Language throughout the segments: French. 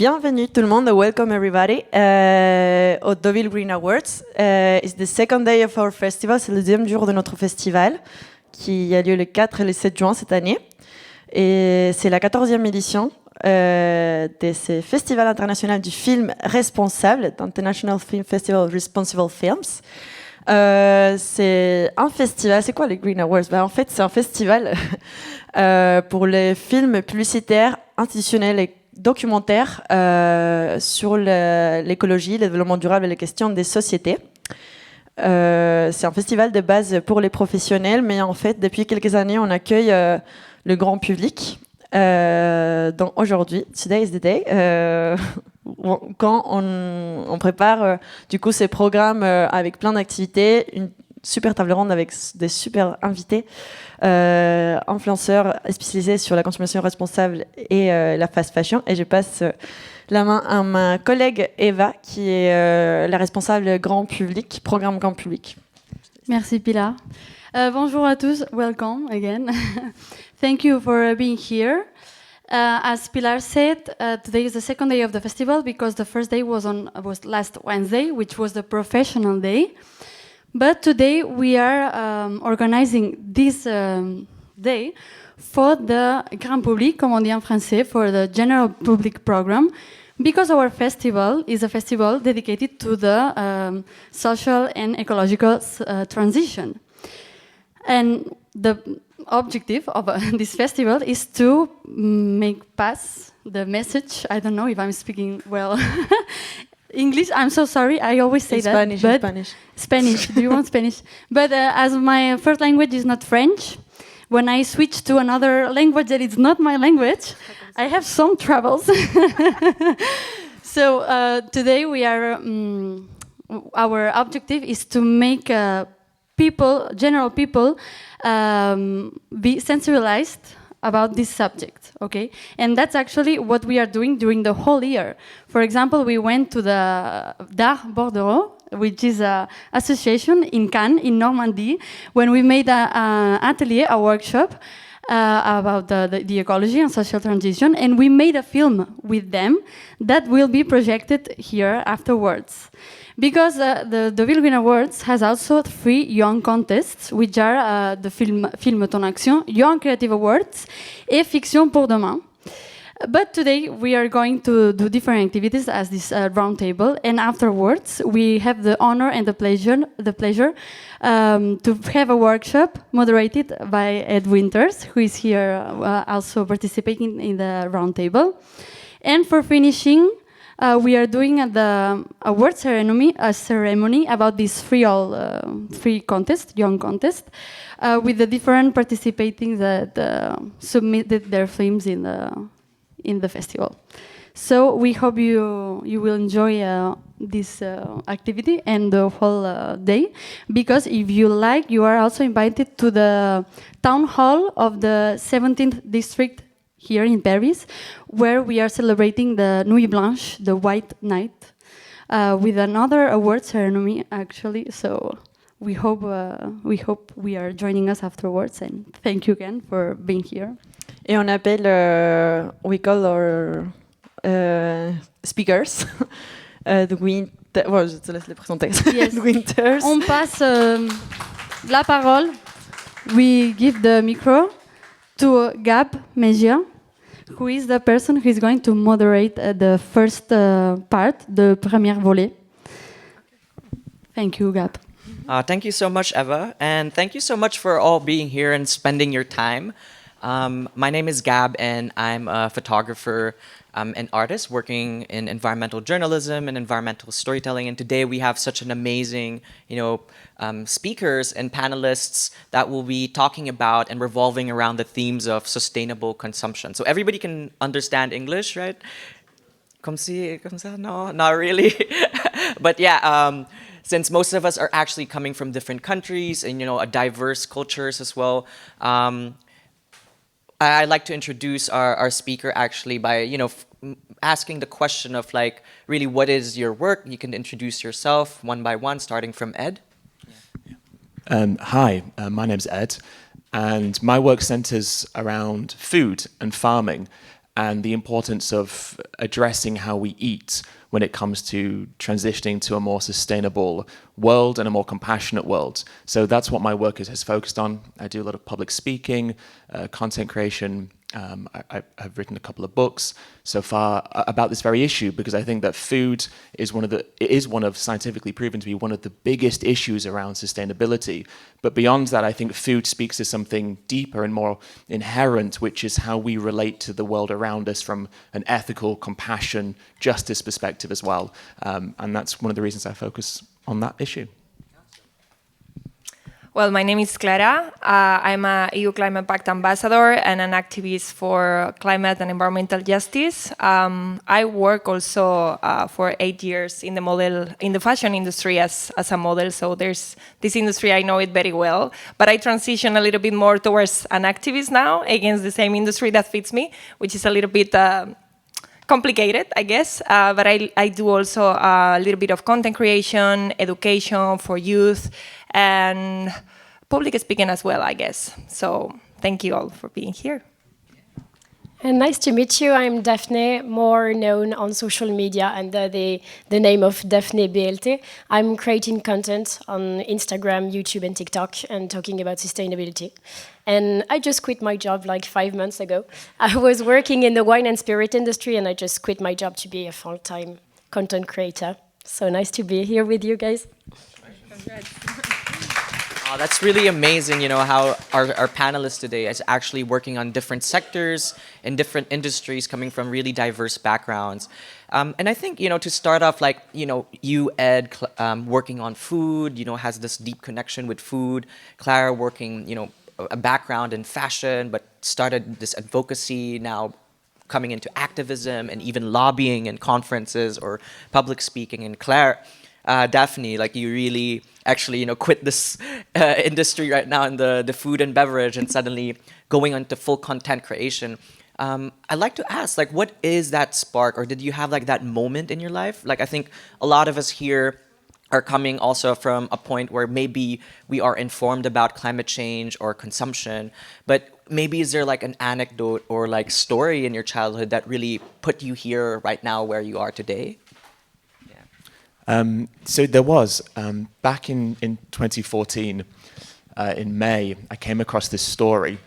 Bienvenue tout le monde, welcome everybody au Deauville Green Awards. It's the second day of our festival, c'est le deuxième jour de notre festival qui a lieu le 4 et le 7 juin cette année. Et c'est la 14e édition de ce festival international du film responsable, International Film Festival of Responsible Films. C'est un festival, c'est quoi les Green Awards? En fait, c'est un festival pour les films publicitaires, institutionnels et documentaires sur l'écologie, le développement durable et les questions des sociétés. C'est un festival de base pour les professionnels, mais en fait, depuis quelques années, on accueille le grand public. Donc aujourd'hui, today is the day, quand on prépare du coup ces programmes avec plein d'activités, une super table ronde avec des super invités, influenceurs spécialisés sur la consommation responsable et la fast fashion. Et je passe la main à ma collègue Eva, qui est la responsable grand public, programme grand public. Merci Pilar. Bonjour à tous, welcome again. Thank you for being here. As Pilar said, today is the second day of the festival because the first day was last Wednesday, which was the professional day. But today we are organizing this day for the grand public, comme on dit en français, for the general public program, because our festival is a festival dedicated to the social and ecological transition. And the objective of this festival is to make pass the message. I don't know if I'm speaking well English. I'm so sorry. I always say that. Spanish, but Spanish. Spanish. Do you want Spanish? But as my first language is not French, when I switch to another language that is not my language, I have some troubles. So today we are. Our objective is to make general people, be sensibilized about this subject, okay? And that's actually what we are doing during the whole year. For example, we went to the D'Art Bordeaux, which is an association in Cannes, in Normandy, when we made an atelier, a workshop about the ecology and social transition, and we made a film with them that will be projected here afterwards. Because the Deauville Green Awards has also 3 young contests, which are the Film Ton Action, Young Creative Awards, et Fiction pour Demain. But today we are going to do different activities as this round table, and afterwards we have the honor and the pleasure to have a workshop moderated by Ed Winters, who is here also participating in the round table. And for finishing, we are doing the award ceremony about these 3 contests, young contests, with the different participating that submitted their films in the festival. So we hope you will enjoy this activity and the whole day, because if you like, you are also invited to the town hall of the 17th district here in Paris, where we are celebrating the Nuit Blanche, the White Night, with another award ceremony, actually. So we hope we are joining us afterwards, and thank you again for being here. Et on appelle, we call our speakers, the Winter. Bon, je te laisse les présenter. Yes. The Winters. On passe la parole. We give the micro to Gab Megia, who is the person who is going to moderate the first part, the premier volet. Thank you, Gab. Thank you so much, Eva, and thank you so much for all being here and spending your time. My name is Gab, and I'm a photographer and artist working in environmental journalism and environmental storytelling. And today we have such an amazing, speakers and panelists that will be talking about and revolving around the themes of sustainable consumption. So everybody can understand English, right? Comme ça? No, not really. But yeah, since most of us are actually coming from different countries and, diverse cultures as well, I'd like to introduce our speaker actually by, asking the question of really what is your work? You can introduce yourself one by one, starting from Ed. Hi, my name's Ed, and my work centers around food and farming. and the importance of addressing how we eat when it comes to transitioning to a more sustainable world and a more compassionate world. So that's what my work has focused on. I do a lot of public speaking, content creation. I've written a couple of books so far about this very issue, because I think that food is one of scientifically proven to be one of the biggest issues around sustainability. But beyond that, I think food speaks to something deeper and more inherent, which is how we relate to the world around us from an ethical, compassion, justice perspective as well. And that's one of the reasons I focus on that issue. Well, my name is Clara. I'm a EU Climate Pact ambassador and an activist for climate and environmental justice. I work also for 8 years in the fashion industry as a model. So there's this industry, I know it very well. But I transition a little bit more towards an activist now against the same industry that fits me, which is a little bit complicated, I guess. But I do also a little bit of content creation, education for youth, and public speaking as well, I guess. So thank you all for being here. And nice to meet you. I'm Daphne, more known on social media under the name of Daphne BLT. I'm creating content on Instagram, YouTube, and TikTok, and talking about sustainability. And I just quit my job like 5 months ago. I was working in the wine and spirit industry, and I just quit my job to be a full-time content creator. So nice to be here with you guys. Oh, that's really amazing, how our panelists today is actually working on different sectors and different industries coming from really diverse backgrounds. And I think, to start off, you, Ed, working on food, has this deep connection with food. Clara working, a background in fashion, but started this advocacy, now coming into activism and even lobbying and conferences or public speaking. And Claire, Daphne, you really actually, quit this industry right now in the food and beverage and suddenly going into full content creation. I'd like to ask, what is that spark, or did you have that moment in your life? I think a lot of us here are coming also from a point where maybe we are informed about climate change or consumption, but maybe is there an anecdote or story in your childhood that really put you here right now where you are today? So there was, back in 2014, in May, I came across this story.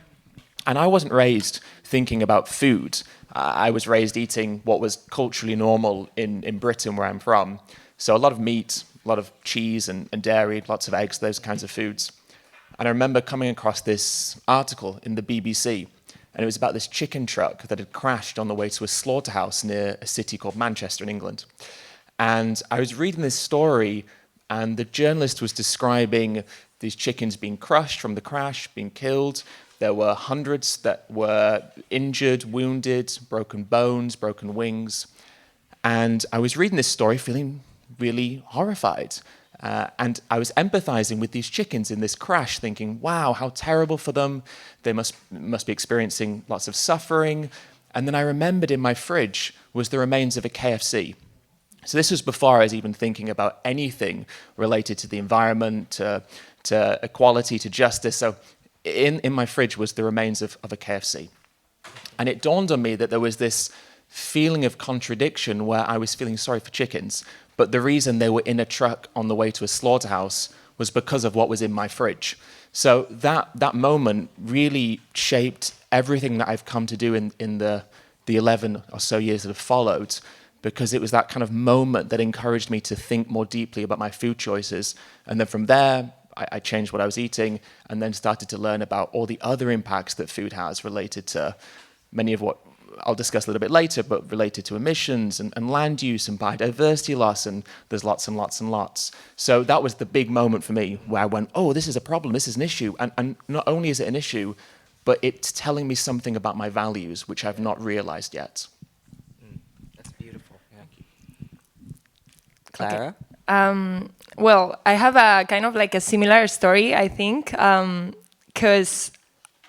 And I wasn't raised thinking about food. I was raised eating what was culturally normal in Britain, where I'm from. So a lot of meat, a lot of cheese and dairy, lots of eggs, those kinds of foods. And I remember coming across this article in the BBC, and it was about this chicken truck that had crashed on the way to a slaughterhouse near a city called Manchester in England. And I was reading this story, and the journalist was describing these chickens being crushed from the crash, being killed. There were hundreds that were injured, wounded, broken bones, broken wings. And I was reading this story feeling really horrified. And I was empathizing with these chickens in this crash, thinking, wow, how terrible for them. They must be experiencing lots of suffering. And then I remembered in my fridge was the remains of a KFC. So this was before I was even thinking about anything related to the environment, to equality, to justice. So in my fridge was the remains of a KFC. And it dawned on me that there was this feeling of contradiction where I was feeling sorry for chickens, but the reason they were in a truck on the way to a slaughterhouse was because of what was in my fridge. So that moment really shaped everything that I've come to do in the 11 or so years that have followed, because it was that kind of moment that encouraged me to think more deeply about my food choices. And then from there, I changed what I was eating and then started to learn about all the other impacts that food has related to many of what I'll discuss a little bit later, but related to emissions and land use and biodiversity loss, and there's lots and lots and lots. So that was the big moment for me where I went, oh, this is a problem, this is an issue. And not only is it an issue, but it's telling me something about my values, which I've not realized yet. Clara? Okay. Well, I have a kind of a similar story, I think, because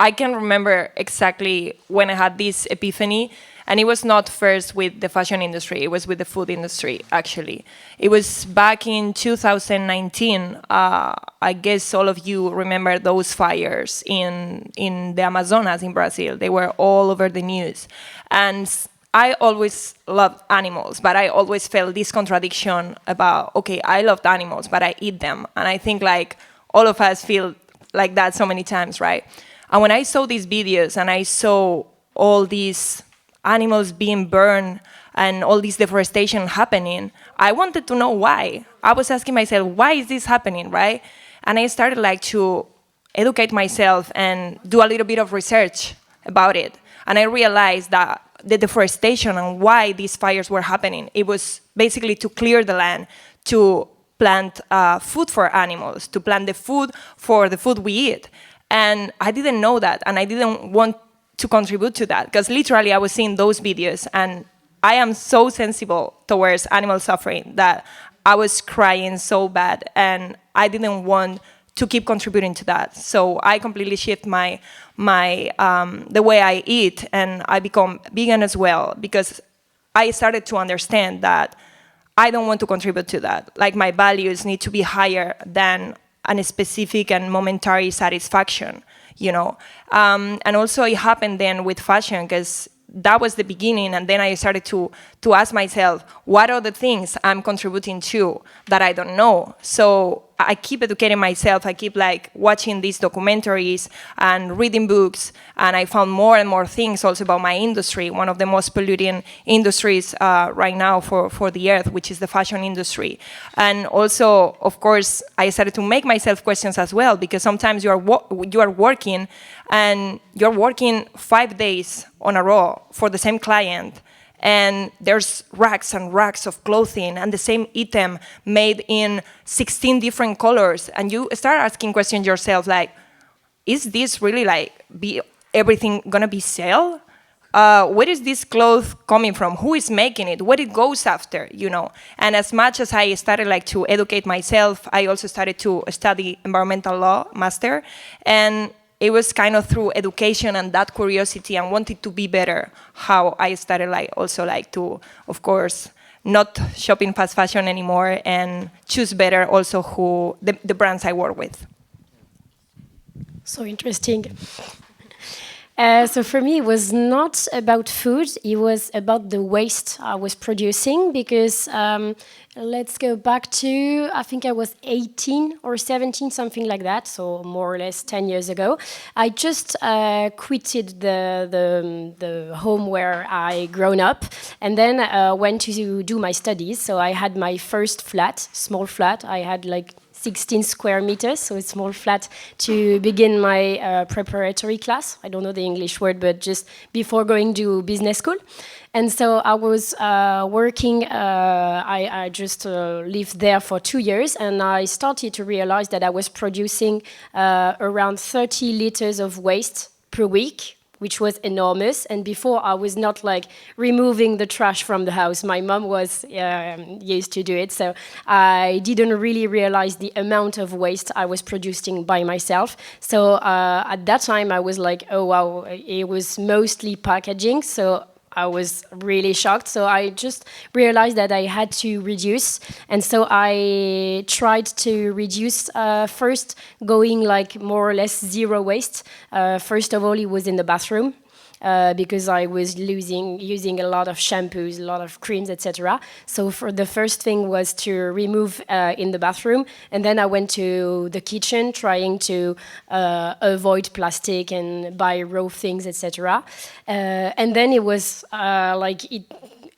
I can remember exactly when I had this epiphany. And it was not first with the fashion industry, it was with the food industry, actually. It was back in 2019. I guess all of you remember those fires in the Amazonas in Brazil. They were all over the news. And I always loved animals, but I always felt this contradiction about, okay, I loved animals, but I eat them. And I think like all of us feel like that so many times, right? And when I saw these videos and I saw all these animals being burned and all this deforestation happening, I wanted to know why. I was asking myself, why is this happening, right? And I started like to educate myself and do a little bit of research about it. And I realized that the deforestation and why these fires were happening, it was basically to clear the land, to plant food for animals, to plant the food for the food we eat. And I didn't know that, and I didn't want to contribute to that, because literally I was seeing those videos, and I am so sensible towards animal suffering that I was crying so bad, and I didn't want to keep contributing to that. So I completely shift my the way I eat, and I become vegan as well, because I started to understand that I don't want to contribute to that. Like, my values need to be higher than a specific and momentary satisfaction, you know. And also it happened then with fashion, because that was the beginning, and then I started to ask myself, what are the things I'm contributing to that I don't know? So I keep educating myself. I keep like watching these documentaries and reading books, and I found more and more things also about my industry, one of the most polluting industries right now for the earth, which is the fashion industry. And also, of course, I started to make myself questions as well, because sometimes you are working, and you're working 5 days on a row for the same client, and there's racks and racks of clothing and the same item made in 16 different colors, and you start asking questions yourself like, is this really like everything gonna be sale? Where is this cloth coming from? Who is making it? What it goes after, you know? And as much as I started like to educate myself, I also started to study environmental law master, and it was kind of through education and that curiosity and wanting to be better how I started like also like to, of course, not shopping fast fashion anymore and choose better also who the brands I work with. So interesting. So for me, it was not about food. It was about the waste I was producing, because let's go back to, I think I was 18 or 17, something like that, so more or less 10 years ago. I just quitted the home where I grown up, and then went to do my studies. So I had my first flat, small flat. I had like 16 square meters, so a small flat, to begin my preparatory class. I don't know the English word, but just before going to business school. And so I was working, I just lived there for 2 years, and I started to realize that I was producing around 30 liters of waste per week, which was enormous. And before, I was not like removing the trash from the house. My mom was used to do it. So I didn't really realize the amount of waste I was producing by myself. So at that time, I was like, oh, wow, it was mostly packaging. So I was really shocked. So I just realized that I had to reduce. And so I tried to reduce first, going like more or less zero waste. First of all, it was in the bathroom. Because I was using a lot of shampoos, a lot of creams, etc. So for the first thing was to remove in the bathroom, and then I went to the kitchen, trying to avoid plastic and buy raw things, etc. And then it was like it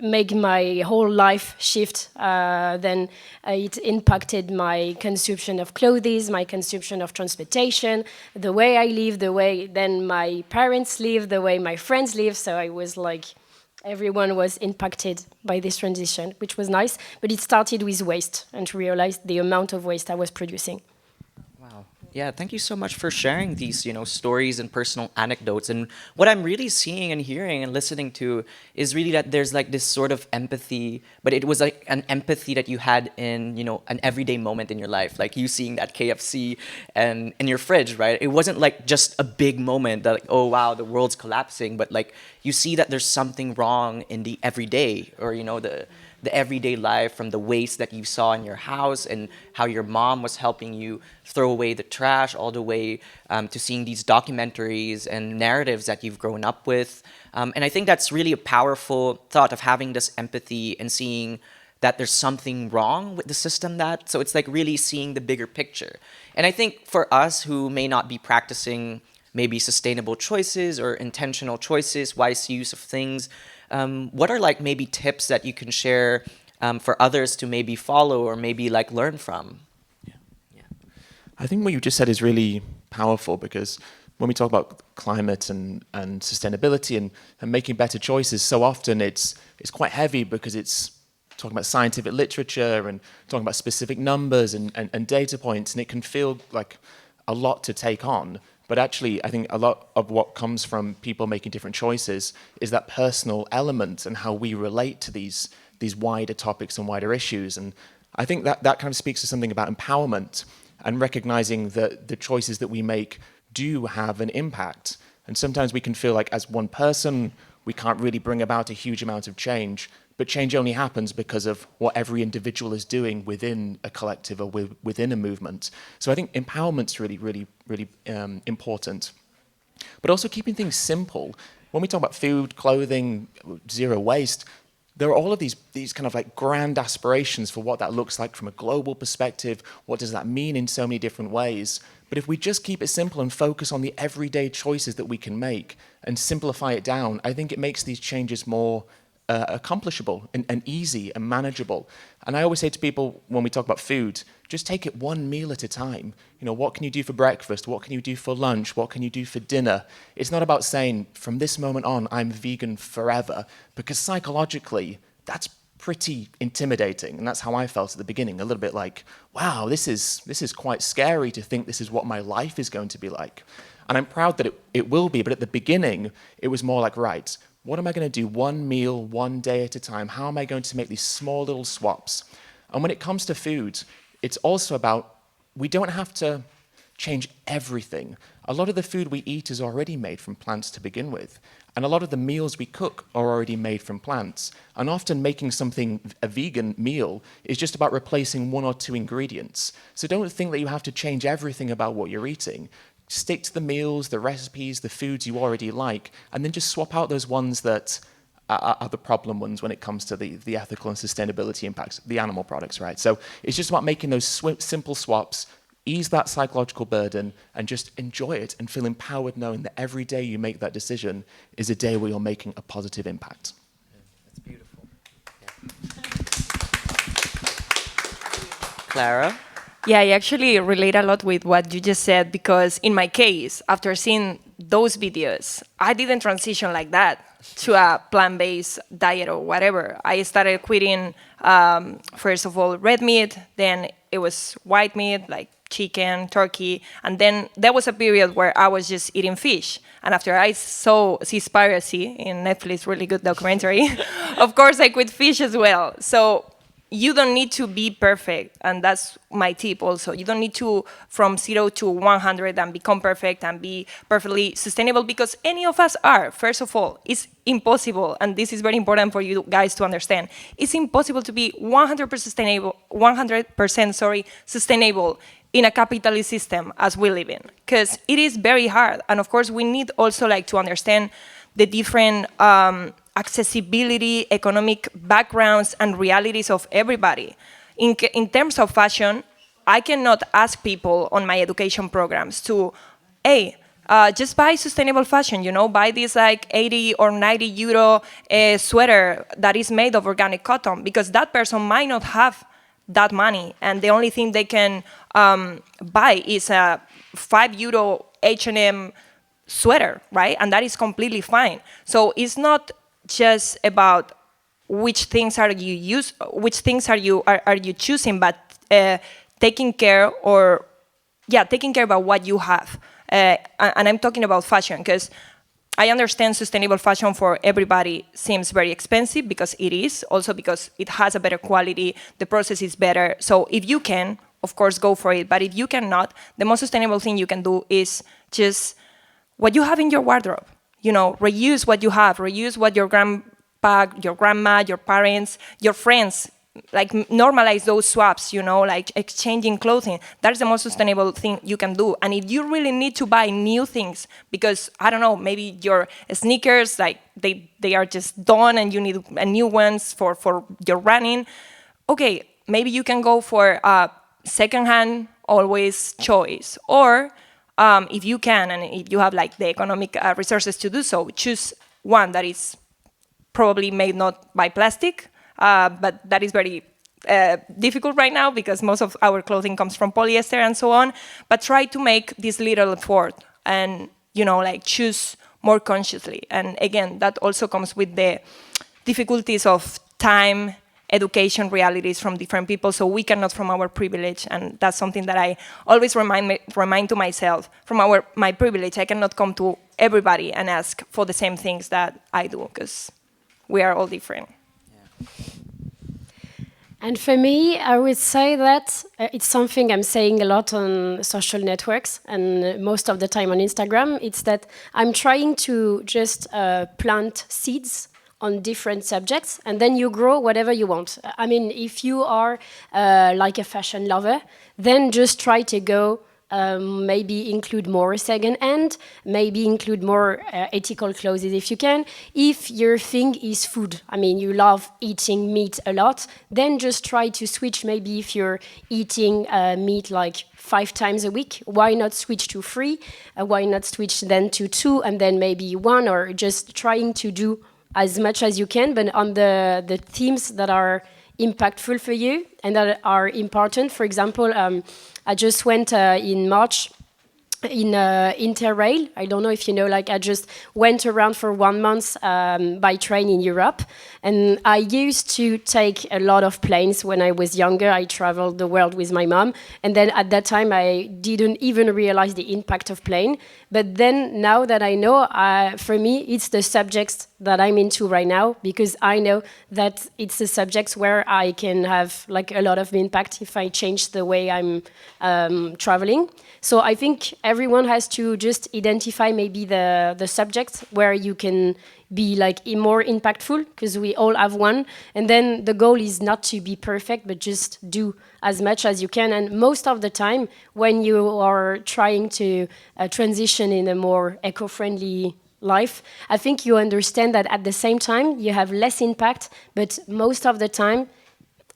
made my whole life shift. Then it impacted my consumption of clothes, my consumption of transportation, the way I live, the way then my parents live, the way my friends live. So I was like, everyone was impacted by this transition, which was nice. But it started with waste, and to realize the amount of waste I was producing. Wow. Yeah, thank you so much for sharing these, stories and personal anecdotes. And what I'm really seeing and hearing and listening to is really that there's like this sort of empathy, but it was like an empathy that you had in, an everyday moment in your life, like you seeing that KFC and in your fridge, right? It wasn't like just a big moment that like, oh wow, the world's collapsing, but like you see that there's something wrong in the everyday, or the everyday life, from the waste that you saw in your house and how your mom was helping you throw away the trash, all the way to seeing these documentaries and narratives that you've grown up with. And I think that's really a powerful thought of having this empathy and seeing that there's something wrong with the system so it's like really seeing the bigger picture. And I think for us who may not be practicing maybe sustainable choices or intentional choices, wise use of things, what are like maybe tips that you can share for others to maybe follow or maybe like learn from? I think what you just said is really powerful, because when we talk about climate and sustainability and making better choices, so often it's quite heavy because it's talking about scientific literature and talking about specific numbers and data points, and it can feel like a lot to take on. But actually, I think a lot of what comes from people making different choices is that personal element and how we relate to these wider topics and wider issues. And I think that kind of speaks to something about empowerment and recognizing that the choices that we make do have an impact. And sometimes we can feel like as one person, we can't really bring about a huge amount of change, but change only happens because of what every individual is doing within a collective or within a movement. So I think empowerment's really, really, really important. But also keeping things simple. When we talk about food, clothing, zero waste, there are all of these kind of like grand aspirations for what that looks like from a global perspective. What does that mean in so many different ways? But if we just keep it simple and focus on the everyday choices that we can make and simplify it down, I think it makes these changes more accomplishable and easy and manageable. And I always say to people when we talk about food, just take it one meal at a time. What can you do for breakfast? What can you do for lunch? What can you do for dinner? It's not about saying, from this moment on, I'm vegan forever, because psychologically, that's pretty intimidating. And that's how I felt at the beginning, a little bit like, wow, this is quite scary to think this is what my life is going to be like. And I'm proud that it will be, but at the beginning, it was more like, right, what am I going to do one meal, one day at a time? How am I going to make these small little swaps? And when it comes to food, it's also about, we don't have to change everything. A lot of the food we eat is already made from plants to begin with. And a lot of the meals we cook are already made from plants. And often making something a vegan meal is just about replacing one or two ingredients. So don't think that you have to change everything about what you're eating. Stick to the meals, the recipes, the foods you already like, and then just swap out those ones that are the problem ones when it comes to the ethical and sustainability impacts, the animal products, right? So it's just about making those simple swaps, ease that psychological burden, and just enjoy it and feel empowered knowing that every day you make that decision is a day where you're making a positive impact. That's beautiful. Clara? Yeah, I actually relate a lot with what you just said, because in my case, after seeing those videos, I didn't transition like that to a plant-based diet or whatever. I started quitting, first of all, red meat, then it was white meat, like chicken, turkey, and then there was a period where I was just eating fish. And after I saw Seaspiracy in Netflix, really good documentary, of course I quit fish as well. So you don't need to be perfect, and that's my tip also. You don't need to, from 0 to 100, and become perfect and be perfectly sustainable, because any of us are. First of all, it's impossible, and this is very important for you guys to understand. It's impossible to be 100% sustainable, 100% sustainable in a capitalist system as we live in, because it is very hard. And of course, we need also to understand the different accessibility, economic backgrounds, and realities of everybody. In terms of fashion, I cannot ask people on my education programs to, hey, just buy sustainable fashion, buy this 80 or 90 euro sweater that is made of organic cotton, because that person might not have that money, and the only thing they can buy is a 5 euro H&M sweater, right? And that is completely fine. So it's not just about which things are you choosing, but taking care or yeah, taking care about what you have. And I'm talking about fashion, because I understand sustainable fashion for everybody seems very expensive, because it is, also because it has a better quality, the process is better. So if you can, of course, go for it. But if you cannot, the most sustainable thing you can do is just what you have in your wardrobe. You know, reuse what you have, reuse what your grandpa, your grandma, your parents, your friends, like normalize those swaps, you know, like exchanging clothing. That's the most sustainable thing you can do. And if you really need to buy new things, because, I don't know, maybe your sneakers, like they are just done and you need new ones for your running, okay, maybe you can go for a secondhand always choice. Or if you can, and if you have like the economic resources to do so, choose one that is probably made not by plastic, but that is very difficult right now because most of our clothing comes from polyester and so on. But try to make this little effort and, you know, like choose more consciously. And again, that also comes with the difficulties of time, education realities from different people, so we cannot from our privilege, and that's something that I always remind to myself. From my privilege, I cannot come to everybody and ask for the same things that I do, because we are all different. And for me, I would say that it's something I'm saying a lot on social networks and most of the time on Instagram. It's that I'm trying to just plant seeds on different subjects, and then you grow whatever you want. I mean, if you are like a fashion lover, then just try to go maybe include more second-hand, maybe include more ethical clothes if you can. If your thing is food, I mean, you love eating meat a lot, then just try to switch. Maybe if you're eating meat like 5 times a week, why not switch to 3? Why not switch then to 2 and then maybe 1, or just trying to do as much as you can, but on the themes that are impactful for you and that are important. For example, I just went in March in Interrail. I don't know if you know, like I just went around for 1 month by train in Europe. And I used to take a lot of planes when I was younger. I traveled the world with my mom. And then at that time, I didn't even realize the impact of plane. But then now that I know, for me, it's the subjects that I'm into right now, because I know that it's the subjects where I can have like a lot of impact if I change the way I'm traveling. So I think everyone has to just identify maybe the subjects where you can be like more impactful, because we all have one. And then the goal is not to be perfect, but just do as much as you can. And most of the time, when you are trying to transition in a more eco-friendly life, I think you understand that at the same time, you have less impact, but most of the time,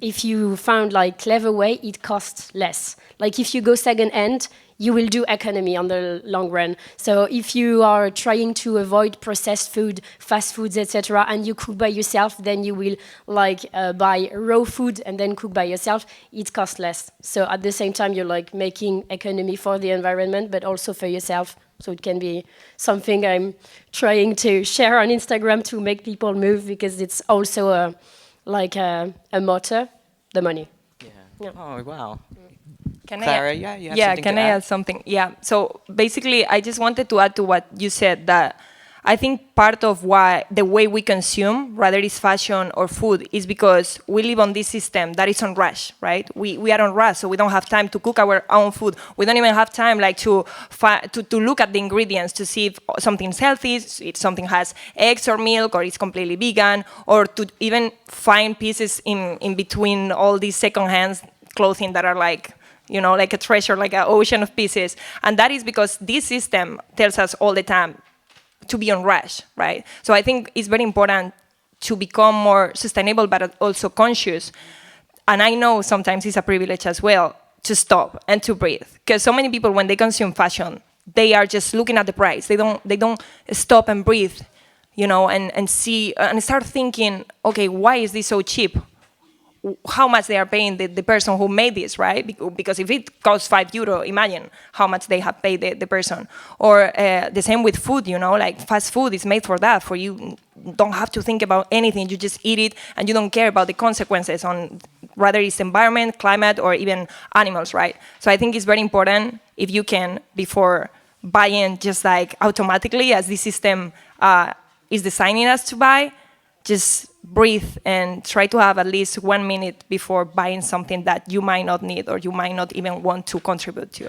if you found like clever way, it costs less. Like if you go second-hand, you will do economy on the long run. So if you are trying to avoid processed food, fast foods, etc., and you cook by yourself, then you will like buy raw food and then cook by yourself. It costs less. So at the same time, you're like making economy for the environment, but also for yourself. So it can be something I'm trying to share on Instagram to make people move, because it's also a motto, the money. Yeah. Oh, wow. Can Clara, I, yeah, you have yeah, something can to I add? add something? Yeah, so basically, I just wanted to add to what you said, that I think part of why the way we consume, whether it's fashion or food, is because we live on this system that is on rush, right? We are on rush, so we don't have time to cook our own food. We don't even have time like to look at the ingredients to see if something's healthy, if something has eggs or milk, or it's completely vegan, or to even find pieces in between all these second-hand clothing that are like, you know, like a treasure, like an ocean of pieces. And that is because this system tells us all the time to be on rush, right? So I think it's very important to become more sustainable, but also conscious. And I know sometimes it's a privilege as well to stop and to breathe. Because so many people, when they consume fashion, they are just looking at the price. They don't stop and breathe, you know, and see, and start thinking, okay, why is this so cheap? How much they are paying the person who made this, right? Because if it costs €5, imagine how much they have paid the person. Or the same with food, you know, like fast food is made for that, for you don't have to think about anything, you just eat it and you don't care about the consequences on rather it's environment, climate, or even animals, right? So I think it's very important if you can, before buying just like automatically as the system is designing us to buy, just breathe and try to have at least 1 minute before buying something that you might not need or you might not even want to contribute to.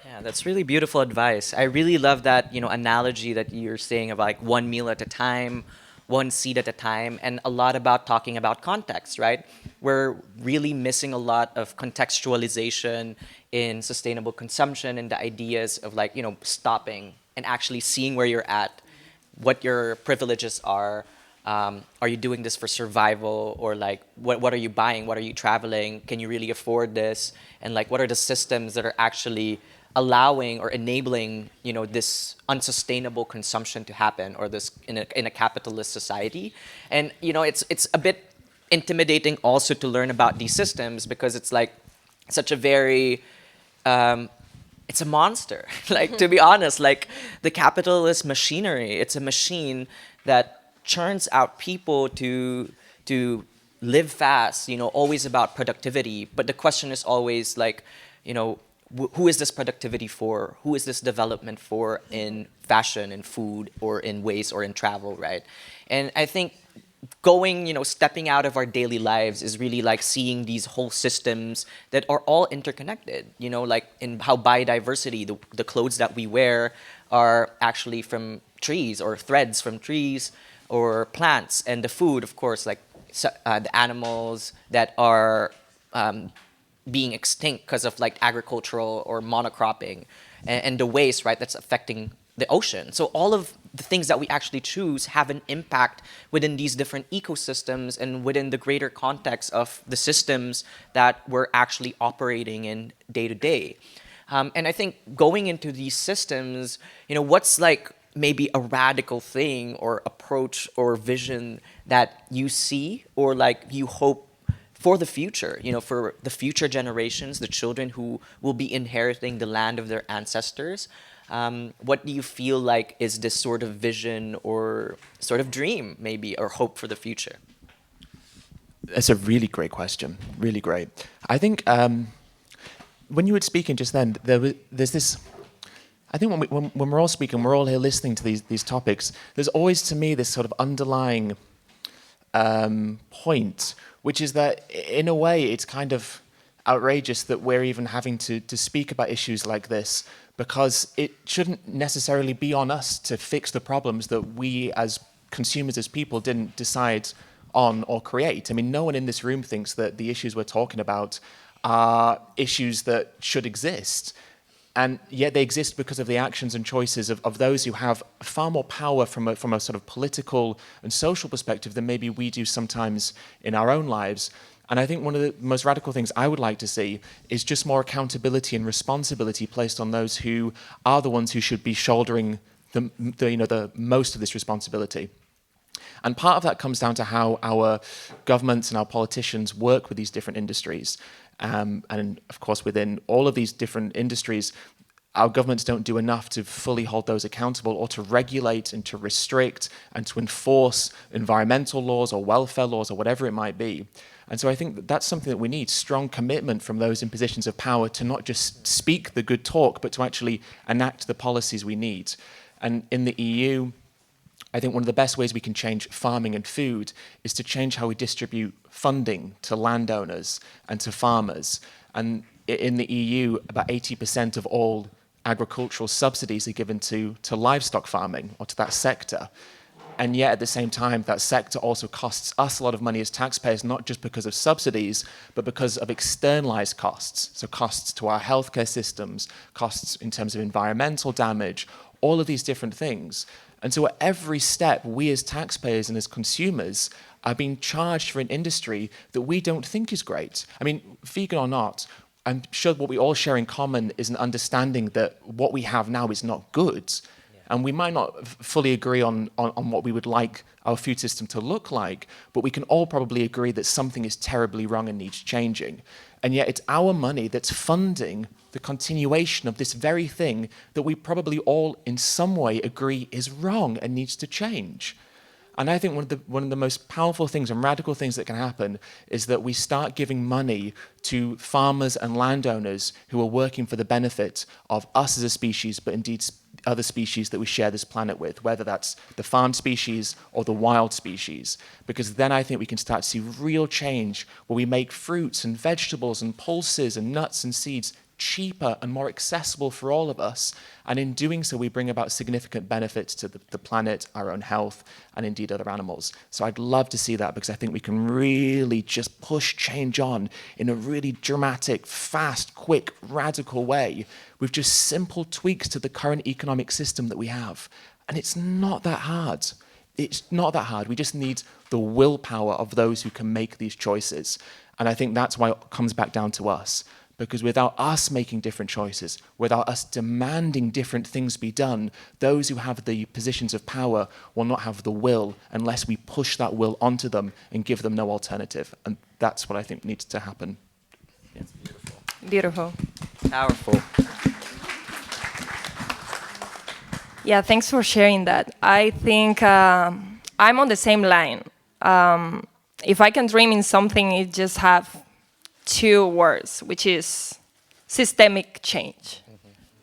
Yeah, that's really beautiful advice. I really love that, analogy that you're saying of like one meal at a time, one seed at a time, and a lot about talking about context, right? We're really missing a lot of contextualization in sustainable consumption and the ideas of like, stopping and actually seeing where you're at, what your privileges are. Are you doing this for survival, or like what are you buying? What are you traveling? Can you really afford this? And like, what are the systems that are actually allowing or enabling this unsustainable consumption to happen, or this in a capitalist society? And it's a bit intimidating also to learn about these systems, because it's like such a very it's a monster. Like, to be honest, like the capitalist machinery, it's a machine that churns out people to live fast, always about productivity. But the question is always like, who is this productivity for? Who is this development for in fashion, in food, or in waste, or in travel, right? And I think stepping out of our daily lives is really like seeing these whole systems that are all interconnected, like in how biodiversity, the clothes that we wear are actually from trees, or threads from trees, or plants, and the food, of course, like the animals that are being extinct because of like agricultural or monocropping, and the waste, right, that's affecting the ocean. So all of the things that we actually choose have an impact within these different ecosystems and within the greater context of the systems that we're actually operating in day to day. And I think going into these systems, what's like maybe a radical thing or approach or vision that you see, or like you hope for the future, for the future generations, the children who will be inheriting the land of their ancestors? What do you feel like is this sort of vision or sort of dream, maybe, or hope for the future? That's a really great question. Really great. I think when you were speaking just then, there's this. I think when we're all speaking, we're all here listening to these topics. There's always, to me, this sort of underlying point, which is that in a way it's kind of outrageous that we're even having to speak about issues like this, because it shouldn't necessarily be on us to fix the problems that we as consumers, as people, didn't decide on or create. I mean, no one in this room thinks that the issues we're talking about are issues that should exist. And yet they exist because of the actions and choices of those who have far more power from a sort of political and social perspective than maybe we do sometimes in our own lives. And I think one of the most radical things I would like to see is just more accountability and responsibility placed on those who are the ones who should be shouldering the most of this responsibility. And part of that comes down to how our governments and our politicians work with these different industries. And of course, within all of these different industries, our governments don't do enough to fully hold those accountable, or to regulate and to restrict and to enforce environmental laws or welfare laws or whatever it might be. And so I think that's something that we need, strong commitment from those in positions of power to not just speak the good talk, but to actually enact the policies we need. And in the EU, I think one of the best ways we can change farming and food is to change how we distribute funding to landowners and to farmers. And in the EU, about 80% of all agricultural subsidies are given to livestock farming, or to that sector. And yet, at the same time, that sector also costs us a lot of money as taxpayers, not just because of subsidies, but because of externalized costs. So costs to our healthcare systems, costs in terms of environmental damage, all of these different things. And so at every step, we as taxpayers and as consumers are being charged for an industry that we don't think is great. I mean, vegan or not, I'm sure what we all share in common is an understanding that what we have now is not good. Yeah. And we might not fully agree on what we would like our food system to look like, but we can all probably agree that something is terribly wrong and needs changing. And yet it's our money that's funding the continuation of this very thing that we probably all in some way agree is wrong and needs to change. And I think one of the most powerful things and radical things that can happen is that we start giving money to farmers and landowners who are working for the benefit of us as a species, but indeed other species that we share this planet with, whether that's the farmed species or the wild species. Because then I think we can start to see real change where we make fruits and vegetables and pulses and nuts and seeds cheaper and more accessible for all of us. And in doing so, we bring about significant benefits to the planet, our own health, and indeed other animals. So I'd love to see that, because I think we can really just push change on in a really dramatic, fast, quick, radical way with just simple tweaks to the current economic system that we have. And it's not that hard. It's not that hard. We just need the willpower of those who can make these choices. And I think that's why it comes back down to us. Because without us making different choices, without us demanding different things be done, those who have the positions of power will not have the will unless we push that will onto them and give them no alternative. And that's what I think needs to happen. It's beautiful. Beautiful. Powerful. Yeah, thanks for sharing that. I think I'm on the same line. If I can dream in something, it just have 2 words, which is systemic change,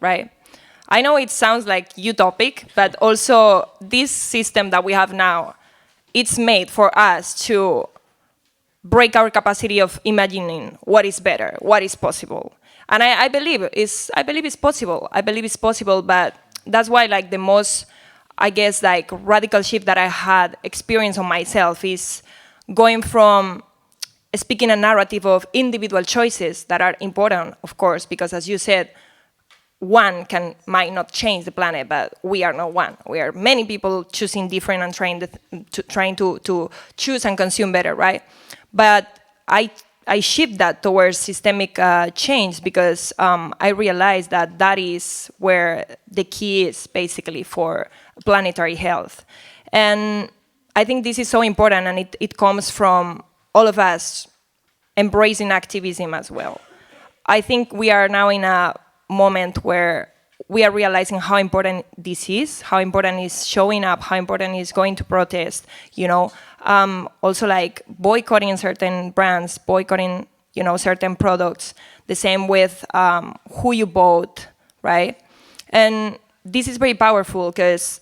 right? I know it sounds like utopic, but also this system that we have now, it's made for us to break our capacity of imagining what is better, what is possible. And I believe it's possible. I believe it's possible, but that's why like the most, I guess, like radical shift that I had experienced on myself is going from speaking a narrative of individual choices that are important, of course, because as you said, one might not change the planet, but we are not one. We are many people choosing different and trying to choose and consume better, right? But I shift that towards systemic change because I realized that is where the key is basically for planetary health. And I think this is so important, and it comes from all of us embracing activism as well. I think we are now in a moment where we are realizing how important this is, how important is showing up, how important is going to protest, also like boycotting certain brands, boycotting, certain products, the same with who you vote, right? And this is very powerful because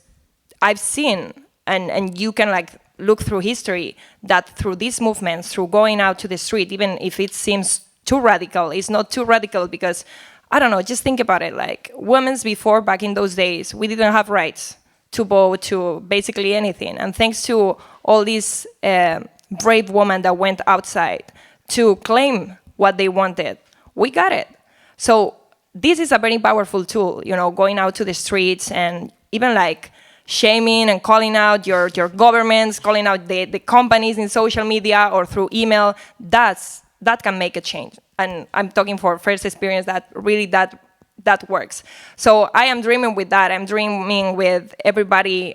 I've seen, and you can like look through history, that through these movements, through going out to the street, even if it seems too radical, it's not too radical because, I don't know, just think about it, like women's before, back in those days, we didn't have rights to vote, to basically anything. And thanks to all these brave women that went outside to claim what they wanted, we got it. So this is a very powerful tool, going out to the streets and even like shaming and calling out your governments, calling out the companies in social media or through email, that can make a change. And I'm talking for first experience that really that works. So I am dreaming with that. I'm dreaming with everybody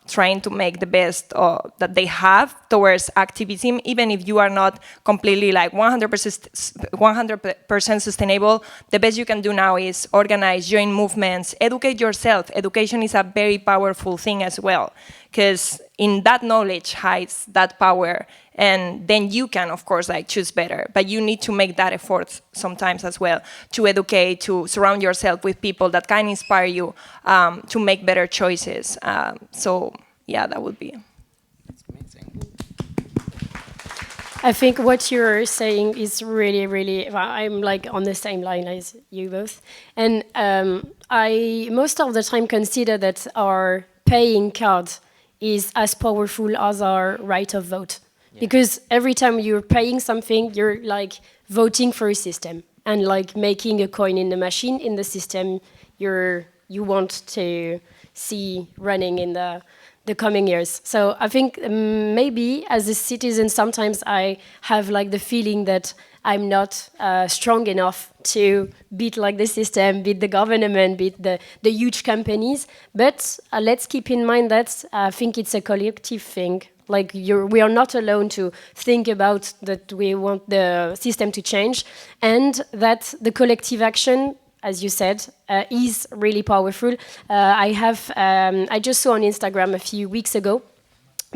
trying to make the best that they have towards activism, even if you are not completely like 100% sustainable. The best you can do now is organize, join movements, educate yourself. Education is a very powerful thing as well, because in that knowledge hides that power. And then you can, of course, like choose better. But you need to make that effort sometimes as well to educate, to surround yourself with people that can inspire you to make better choices. So, yeah, that would be. That's amazing. I think what you're saying is really, really, I'm like on the same line as you both. And I most of the time consider that our paying card is as powerful as our right of vote. Because every time you're paying something, you're like voting for a system and like making a coin in the machine in the system you want to see running in the coming years. So I think maybe as a citizen, sometimes I have like the feeling that I'm not strong enough to beat like the system, beat the government, beat the huge companies. But let's keep in mind that I think it's a collective thing. Like we are not alone to think about that we want the system to change, and that the collective action, as you said, is really powerful. I just saw on Instagram a few weeks ago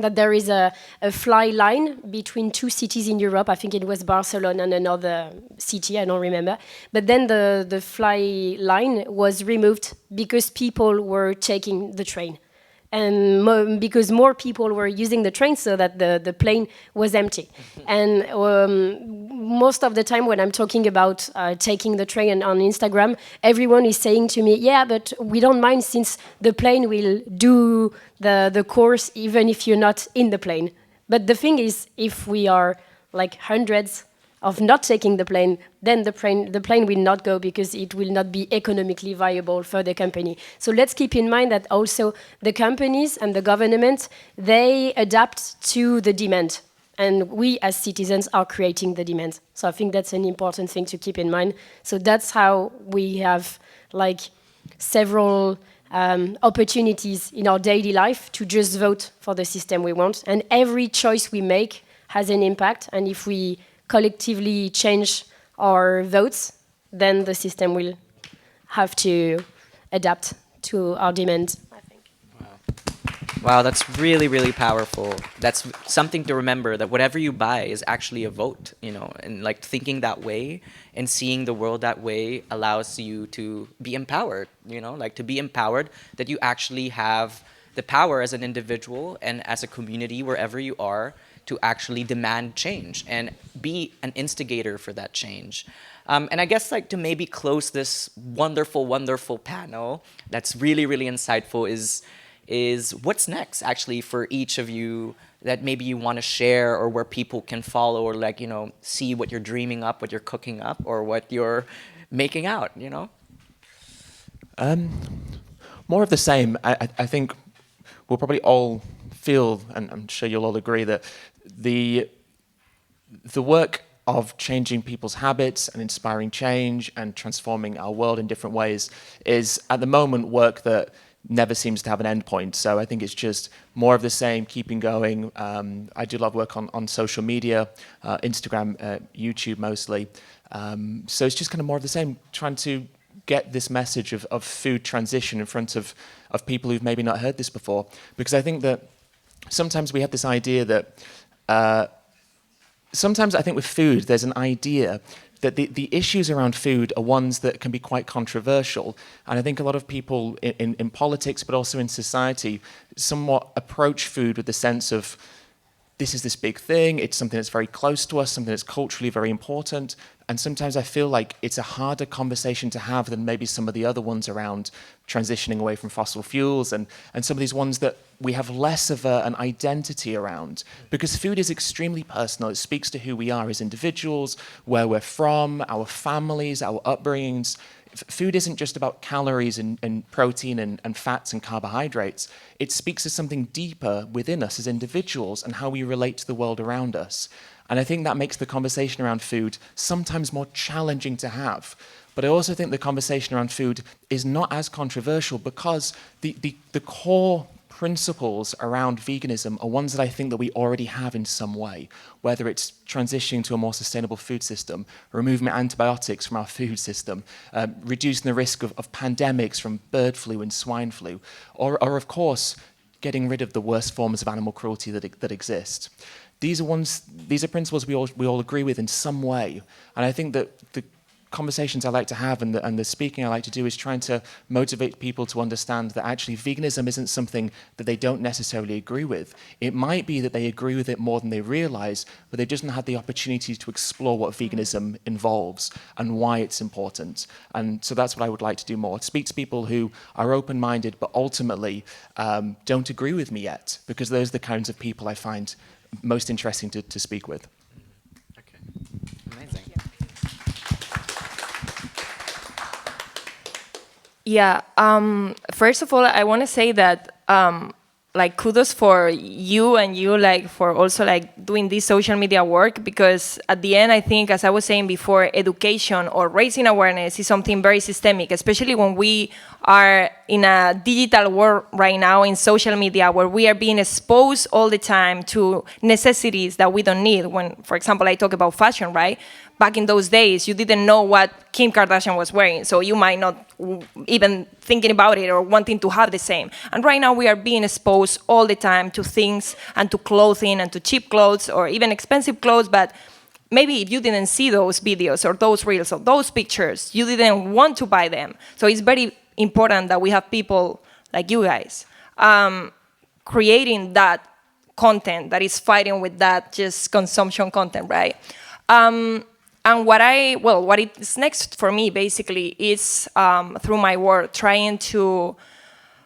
that there is a fly line between two cities in Europe. I think it was Barcelona and another city, I don't remember. But then the fly line was removed because people were taking the train. And because more people were using the train, so that the plane was empty. And most of the time when I'm talking about taking the train on Instagram, everyone is saying to me, yeah, but we don't mind since the plane will do the course even if you're not in the plane. But the thing is, if we are like hundreds of not taking the plane, then the plane will not go because it will not be economically viable for the company. So let's keep in mind that also the companies and the government, they adapt to the demand. And we as citizens are creating the demand. So I think that's an important thing to keep in mind. So that's how we have like several opportunities in our daily life to just vote for the system we want. And every choice we make has an impact. And if we collectively change our votes, then the system will have to adapt to our demands, I think. Wow, that's really, really powerful. That's something to remember, that whatever you buy is actually a vote, you know, and like thinking that way and seeing the world that way allows you to be empowered, you know, like to be empowered that you actually have the power as an individual and as a community, wherever you are, to actually demand change and be an instigator for that change. And I guess like to maybe close this wonderful, wonderful panel that's really, really insightful is what's next actually for each of you that maybe you want to share, or where people can follow, or like, you know, see what you're dreaming up, what you're cooking up, or what you're making out, you know? More of the same. I think we'll probably all feel, and I'm sure you'll all agree, that the work of changing people's habits and inspiring change and transforming our world in different ways is, at the moment, work that never seems to have an end point. So I think it's just more of the same, keeping going. I do love work on social media, Instagram, YouTube mostly. So it's just kind of more of the same, trying to get this message of food transition in front of people who've maybe not heard this before. Because I think that sometimes we have this idea that, sometimes I think with food, there's an idea that the issues around food are ones that can be quite controversial. And I think a lot of people in politics, but also in society, somewhat approach food with the sense of, this is this big thing, it's something that's very close to us, something that's culturally very important. And sometimes I feel like it's a harder conversation to have than maybe some of the other ones around transitioning away from fossil fuels and some of these ones that we have less of an identity around. Because food is extremely personal. It speaks to who we are as individuals, where we're from, our families, our upbringings. Food isn't just about calories and protein and fats and carbohydrates. It speaks to something deeper within us as individuals and how we relate to the world around us. And I think that makes the conversation around food sometimes more challenging to have. But I also think the conversation around food is not as controversial because the core principles around veganism are ones that I think that we already have in some way, whether it's transitioning to a more sustainable food system, removing antibiotics from our food system, reducing the risk of pandemics from bird flu and swine flu, or of course, getting rid of the worst forms of animal cruelty that exist. These are principles we all agree with in some way. And I think that the conversations I like to have and the speaking I like to do is trying to motivate people to understand that actually veganism isn't something that they don't necessarily agree with. It might be that they agree with it more than they realize, but they just haven't had the opportunity to explore what veganism involves and why it's important. And so that's what I would like to do more. Speak to people who are open-minded, but ultimately don't agree with me yet, because those are the kinds of people I find most interesting to speak with. Okay, amazing. Yeah. First of all, I want to say that like kudos for you and you like for also like doing this social media work, because at the end I think, as I was saying before, education or raising awareness is something very systemic, especially when we are in a digital world right now in social media where we are being exposed all the time to necessities that we don't need. When, for example, I talk about fashion, right? back in those days, you didn't know what Kim Kardashian was wearing, so you might not even thinking about it or wanting to have the same. And right now we are being exposed all the time to things and to clothing and to cheap clothes or even expensive clothes, but maybe if you didn't see those videos or those reels or those pictures, you didn't want to buy them. So it's very important that we have people like you guys creating that content that is fighting with that just consumption content, right? And what is next for me basically is through my work trying to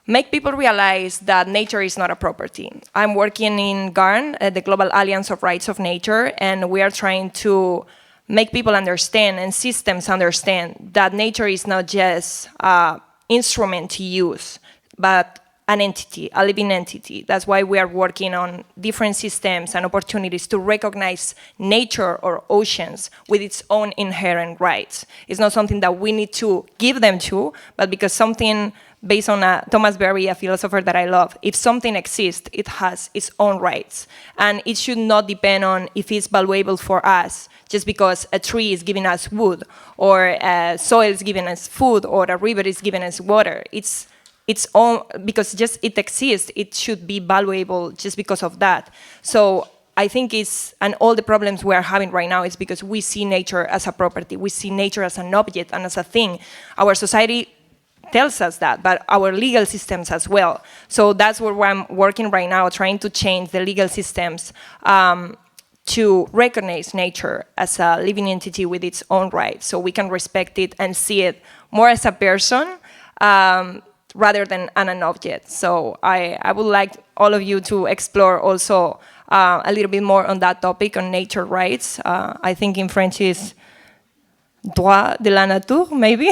make people realize that nature is not a property. I'm working in GARN, the Global Alliance of Rights of Nature, and we are trying to make people understand and systems understand that nature is not just an instrument to use, but an entity, a living entity. That's why we are working on different systems and opportunities to recognize nature or oceans with its own inherent rights. It's not something that we need to give them to, but because something based on Thomas Berry, a philosopher that I love, if something exists, it has its own rights. And it should not depend on if it's valuable for us, just because a tree is giving us wood, or soil is giving us food, or a river is giving us water. It's its own, because just it exists, it should be valuable just because of that. So I think and all the problems we are having right now is because we see nature as a property, we see nature as an object and as a thing. Our society tells us that, but our legal systems as well. So that's where I'm working right now, trying to change the legal systems to recognize nature as a living entity with its own rights, so we can respect it and see it more as a person, rather than an object. So I would like all of you to explore also a little bit more on that topic, on nature rights. I think in French is droit de la nature, maybe.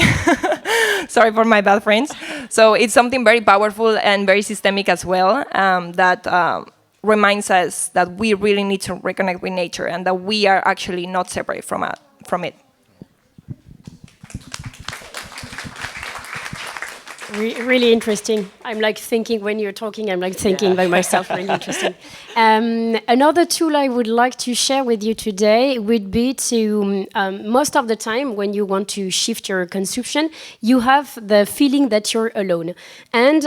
Sorry for my bad French. So it's something very powerful and very systemic as well, that reminds us that we really need to reconnect with nature and that we are actually not separate from it. Really interesting. I'm like thinking when you're talking, I'm like thinking by myself, really interesting. Another tool I would like to share with you today would be to, most of the time when you want to shift your consumption, you have the feeling that you're alone. And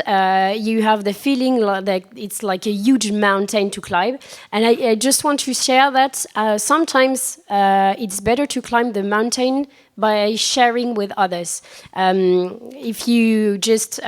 you have the feeling that it's like a huge mountain to climb. And I just want to share that sometimes it's better to climb the mountain by sharing with others. If you just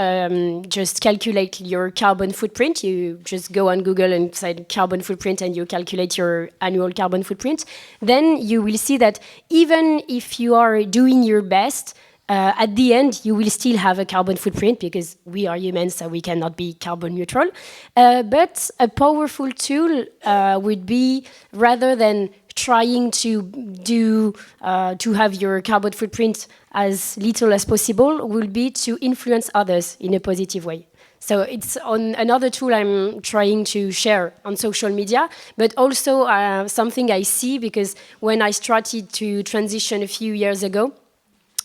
calculate your carbon footprint, you just go on Google and say carbon footprint and you calculate your annual carbon footprint, then you will see that even if you are doing your best, at the end, you will still have a carbon footprint because we are humans, so we cannot be carbon neutral. But a powerful tool would be, rather than trying to have your carbon footprint as little as possible, will be to influence others in a positive way. So it's on another tool I'm trying to share on social media, but also something I see, because when I started to transition a few years ago,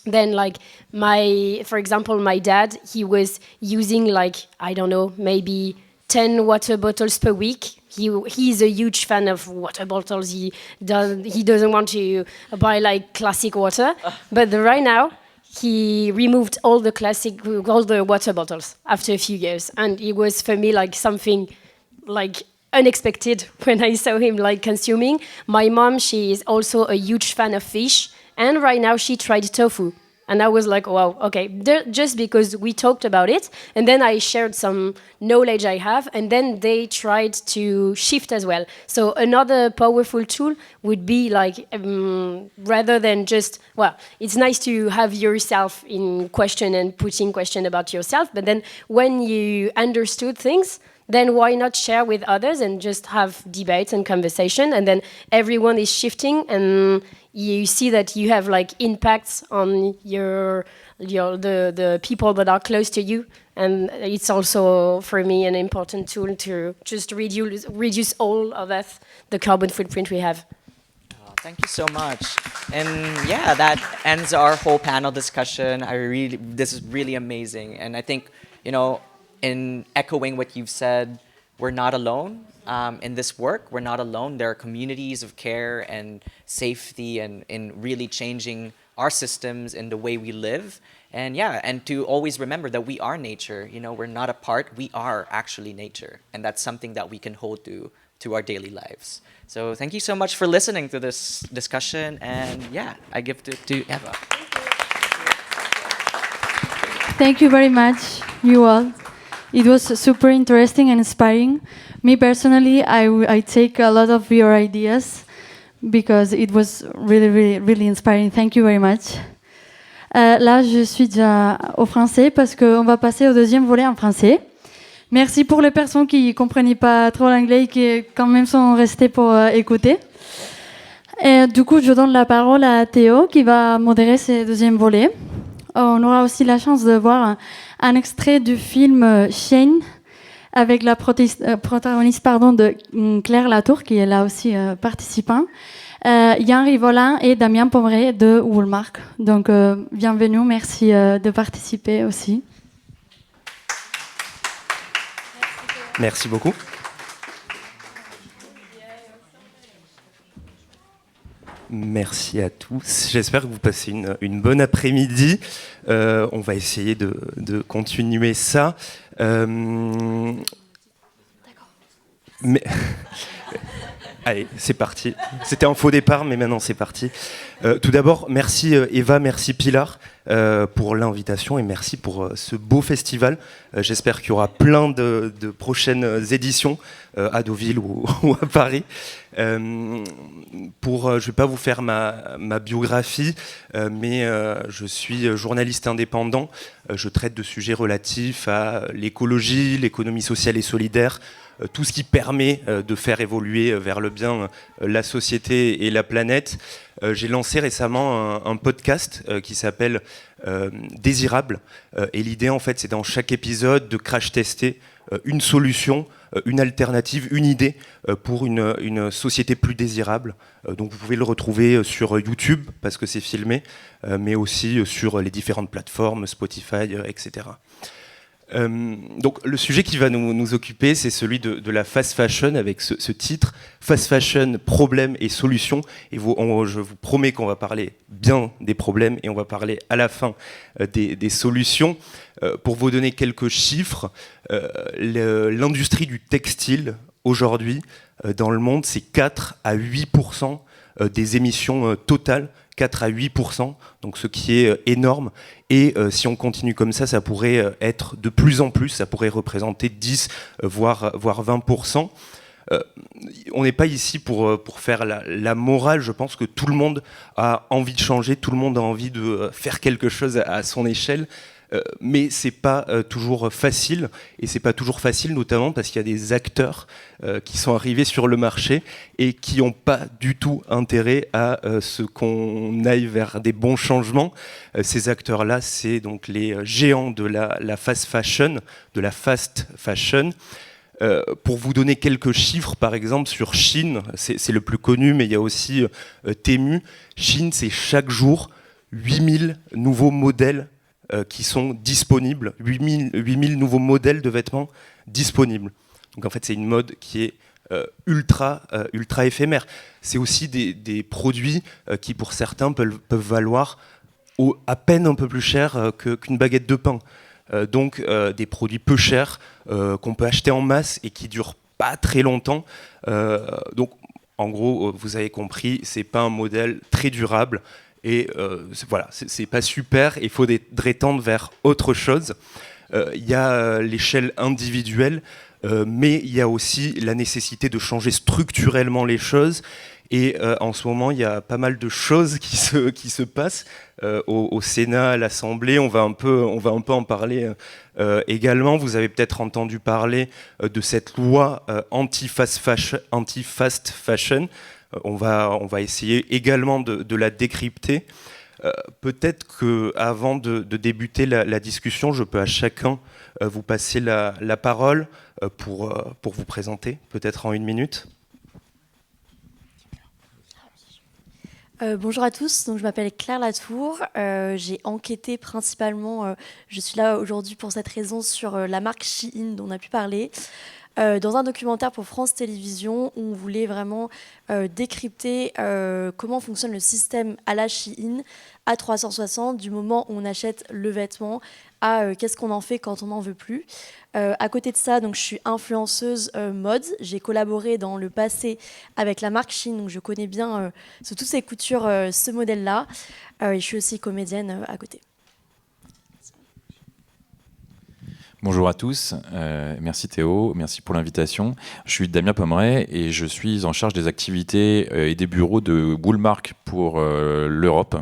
then like for example, my dad, he was using like, I don't know, maybe 10 water bottles per week. He's a huge fan of water bottles. He doesn't want to buy like classic water. But right now, he removed all the water bottles after a few years. And it was for me like something like unexpected when I saw him like consuming. My mom, she is also a huge fan of fish. And right now she tried tofu. And I was like, wow, okay, just because we talked about it. And then I shared some knowledge I have, and then they tried to shift as well. So another powerful tool would be like, rather than just, well, it's nice to have yourself in question and putting question about yourself, but then when you understood things, then why not share with others and just have debates and conversation, and then everyone is shifting, and you see that you have like impacts on the people that are close to you, and it's also for me an important tool to just reduce all of that, the carbon footprint we have. Thank you so much. And yeah, that ends our whole panel discussion. This is really amazing. And I think, in echoing what you've said, we're not alone in this work. We're not alone. There are communities of care and safety and in really changing our systems and the way we live. And yeah, and to always remember that we are nature. You know, we're not a part. We are actually nature, and that's something that we can hold to our daily lives. So thank you so much for listening to this discussion. And yeah, I give it to Eva. Thank you very much, you all. It was super interesting and inspiring. Me personally, I take a lot of your ideas because it was really, really, really inspiring. Thank you very much. Là, je suis déjà au français parce qu'on va passer au deuxième volet en français. Merci pour les personnes qui ne comprenaient pas trop l'anglais et qui quand même sont restées pour écouter. Et du coup, je donne la parole à Théo qui va modérer ce deuxième volet. On aura aussi la chance de voir un extrait du film Shane avec la protagoniste de Claire Latour qui est là aussi participant. Yann Rivolin et Damien Pomeray de Woolmark. Donc, bienvenue, merci de participer aussi. Merci beaucoup. Merci à tous. J'espère que vous passez une bonne après-midi. On va essayer de continuer ça. Mais... Allez, c'est parti. C'était un faux départ, mais maintenant c'est parti. Tout d'abord, merci Eva, merci Pilar pour l'invitation et merci pour ce beau festival. J'espère qu'il y aura plein de prochaines éditions à Deauville ou à Paris. Je ne vais pas vous faire ma biographie, mais je suis journaliste indépendant. Je traite de sujets relatifs à l'écologie, l'économie sociale et solidaire, tout ce qui permet de faire évoluer vers le bien la société et la planète. J'ai lancé récemment un podcast qui s'appelle Désirable. Et l'idée, en fait, c'est dans chaque épisode de crash-tester une solution, une alternative, une idée pour une société plus désirable. Donc vous pouvez le retrouver sur YouTube, parce que c'est filmé, mais aussi sur les différentes plateformes, Spotify, etc. Donc le sujet qui va nous occuper, c'est celui de la fast fashion, avec ce titre, Fast Fashion, problèmes et solutions. Et je vous promets qu'on va parler bien des problèmes et on va parler à la fin des solutions. Pour vous donner quelques chiffres, l'industrie du textile, aujourd'hui, dans le monde, c'est 4 à 8% des émissions totales, 4 à 8%, donc ce qui est énorme. Et si on continue comme ça pourrait être de plus en plus, ça pourrait représenter 10, voire 20%. On n'est pas ici pour faire la morale. Je pense que tout le monde a envie de changer, tout le monde a envie de faire quelque chose à son échelle. Mais c'est pas toujours facile, et c'est pas toujours facile notamment parce qu'il y a des acteurs qui sont arrivés sur le marché et qui n'ont pas du tout intérêt à ce qu'on aille vers des bons changements. Ces acteurs-là, c'est donc les géants de la fast fashion, de la fast fashion. Pour vous donner quelques chiffres, par exemple, sur Shein, c'est le plus connu, mais il y a aussi Temu. Shein, c'est chaque jour 8000 nouveaux modèles qui sont disponibles, 8000 nouveaux modèles de vêtements disponibles. Donc en fait, c'est une mode qui est ultra éphémère. C'est aussi des produits qui, pour certains, peuvent valoir à peine un peu plus cher qu'une baguette de pain. Donc des produits peu chers qu'on peut acheter en masse et qui durent pas très longtemps. Donc en gros, vous avez compris, c'est pas un modèle très durable. Et voilà, c'est pas super, il faudrait tendre vers autre chose. Il y a l'échelle individuelle, mais il y a aussi la nécessité de changer structurellement les choses. Et en ce moment, il y a pas mal de choses qui se passent au Sénat, à l'Assemblée. On va un peu en parler également. Vous avez peut-être entendu parler de cette loi anti-fast fashion. On va essayer également de la décrypter. Peut-être qu'avant de débuter la discussion, je peux à chacun vous passer la parole pour vous présenter, peut-être en 1 minute. Bonjour à tous, donc je m'appelle Claire Latour, j'ai enquêté principalement, je suis là aujourd'hui pour cette raison, sur la marque Shein dont on a pu parler. dans un documentaire pour France Télévisions où on voulait vraiment décrypter comment fonctionne le système à la Shein à 360, du moment où on achète le vêtement à qu'est-ce qu'on en fait quand on n'en veut plus. À côté de ça, donc, je suis influenceuse mode. J'ai collaboré dans le passé avec la marque Shein, donc je connais bien sous toutes ces coutures ce modèle-là. Et je suis aussi comédienne à côté. Bonjour à tous, merci Théo, merci pour l'invitation. Je suis Damien Pommeret et je suis en charge des activités et des bureaux de Woolmark pour l'Europe.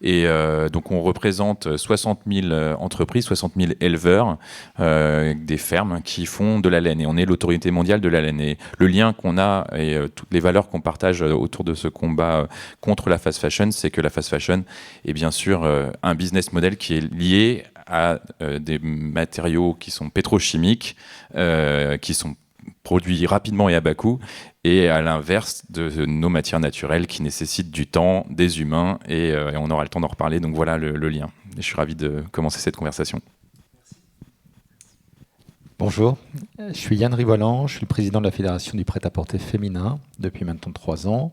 Et donc on représente 60 000 entreprises, 60 000 éleveurs, des fermes qui font de la laine. Et on est l'autorité mondiale de la laine. Et le lien qu'on a et toutes les valeurs qu'on partage autour de ce combat contre la fast fashion, c'est que la fast fashion est bien sûr un business model qui est lié à des matériaux qui sont pétrochimiques, qui sont produits rapidement et à bas coût, et à l'inverse de nos matières naturelles qui nécessitent du temps, des humains, et on aura le temps d'en reparler. Donc voilà le lien. Et je suis ravi de commencer cette conversation. Bonjour, je suis Yann Rivolan, je suis le président de la Fédération du prêt-à-porter féminin depuis maintenant 3 ans.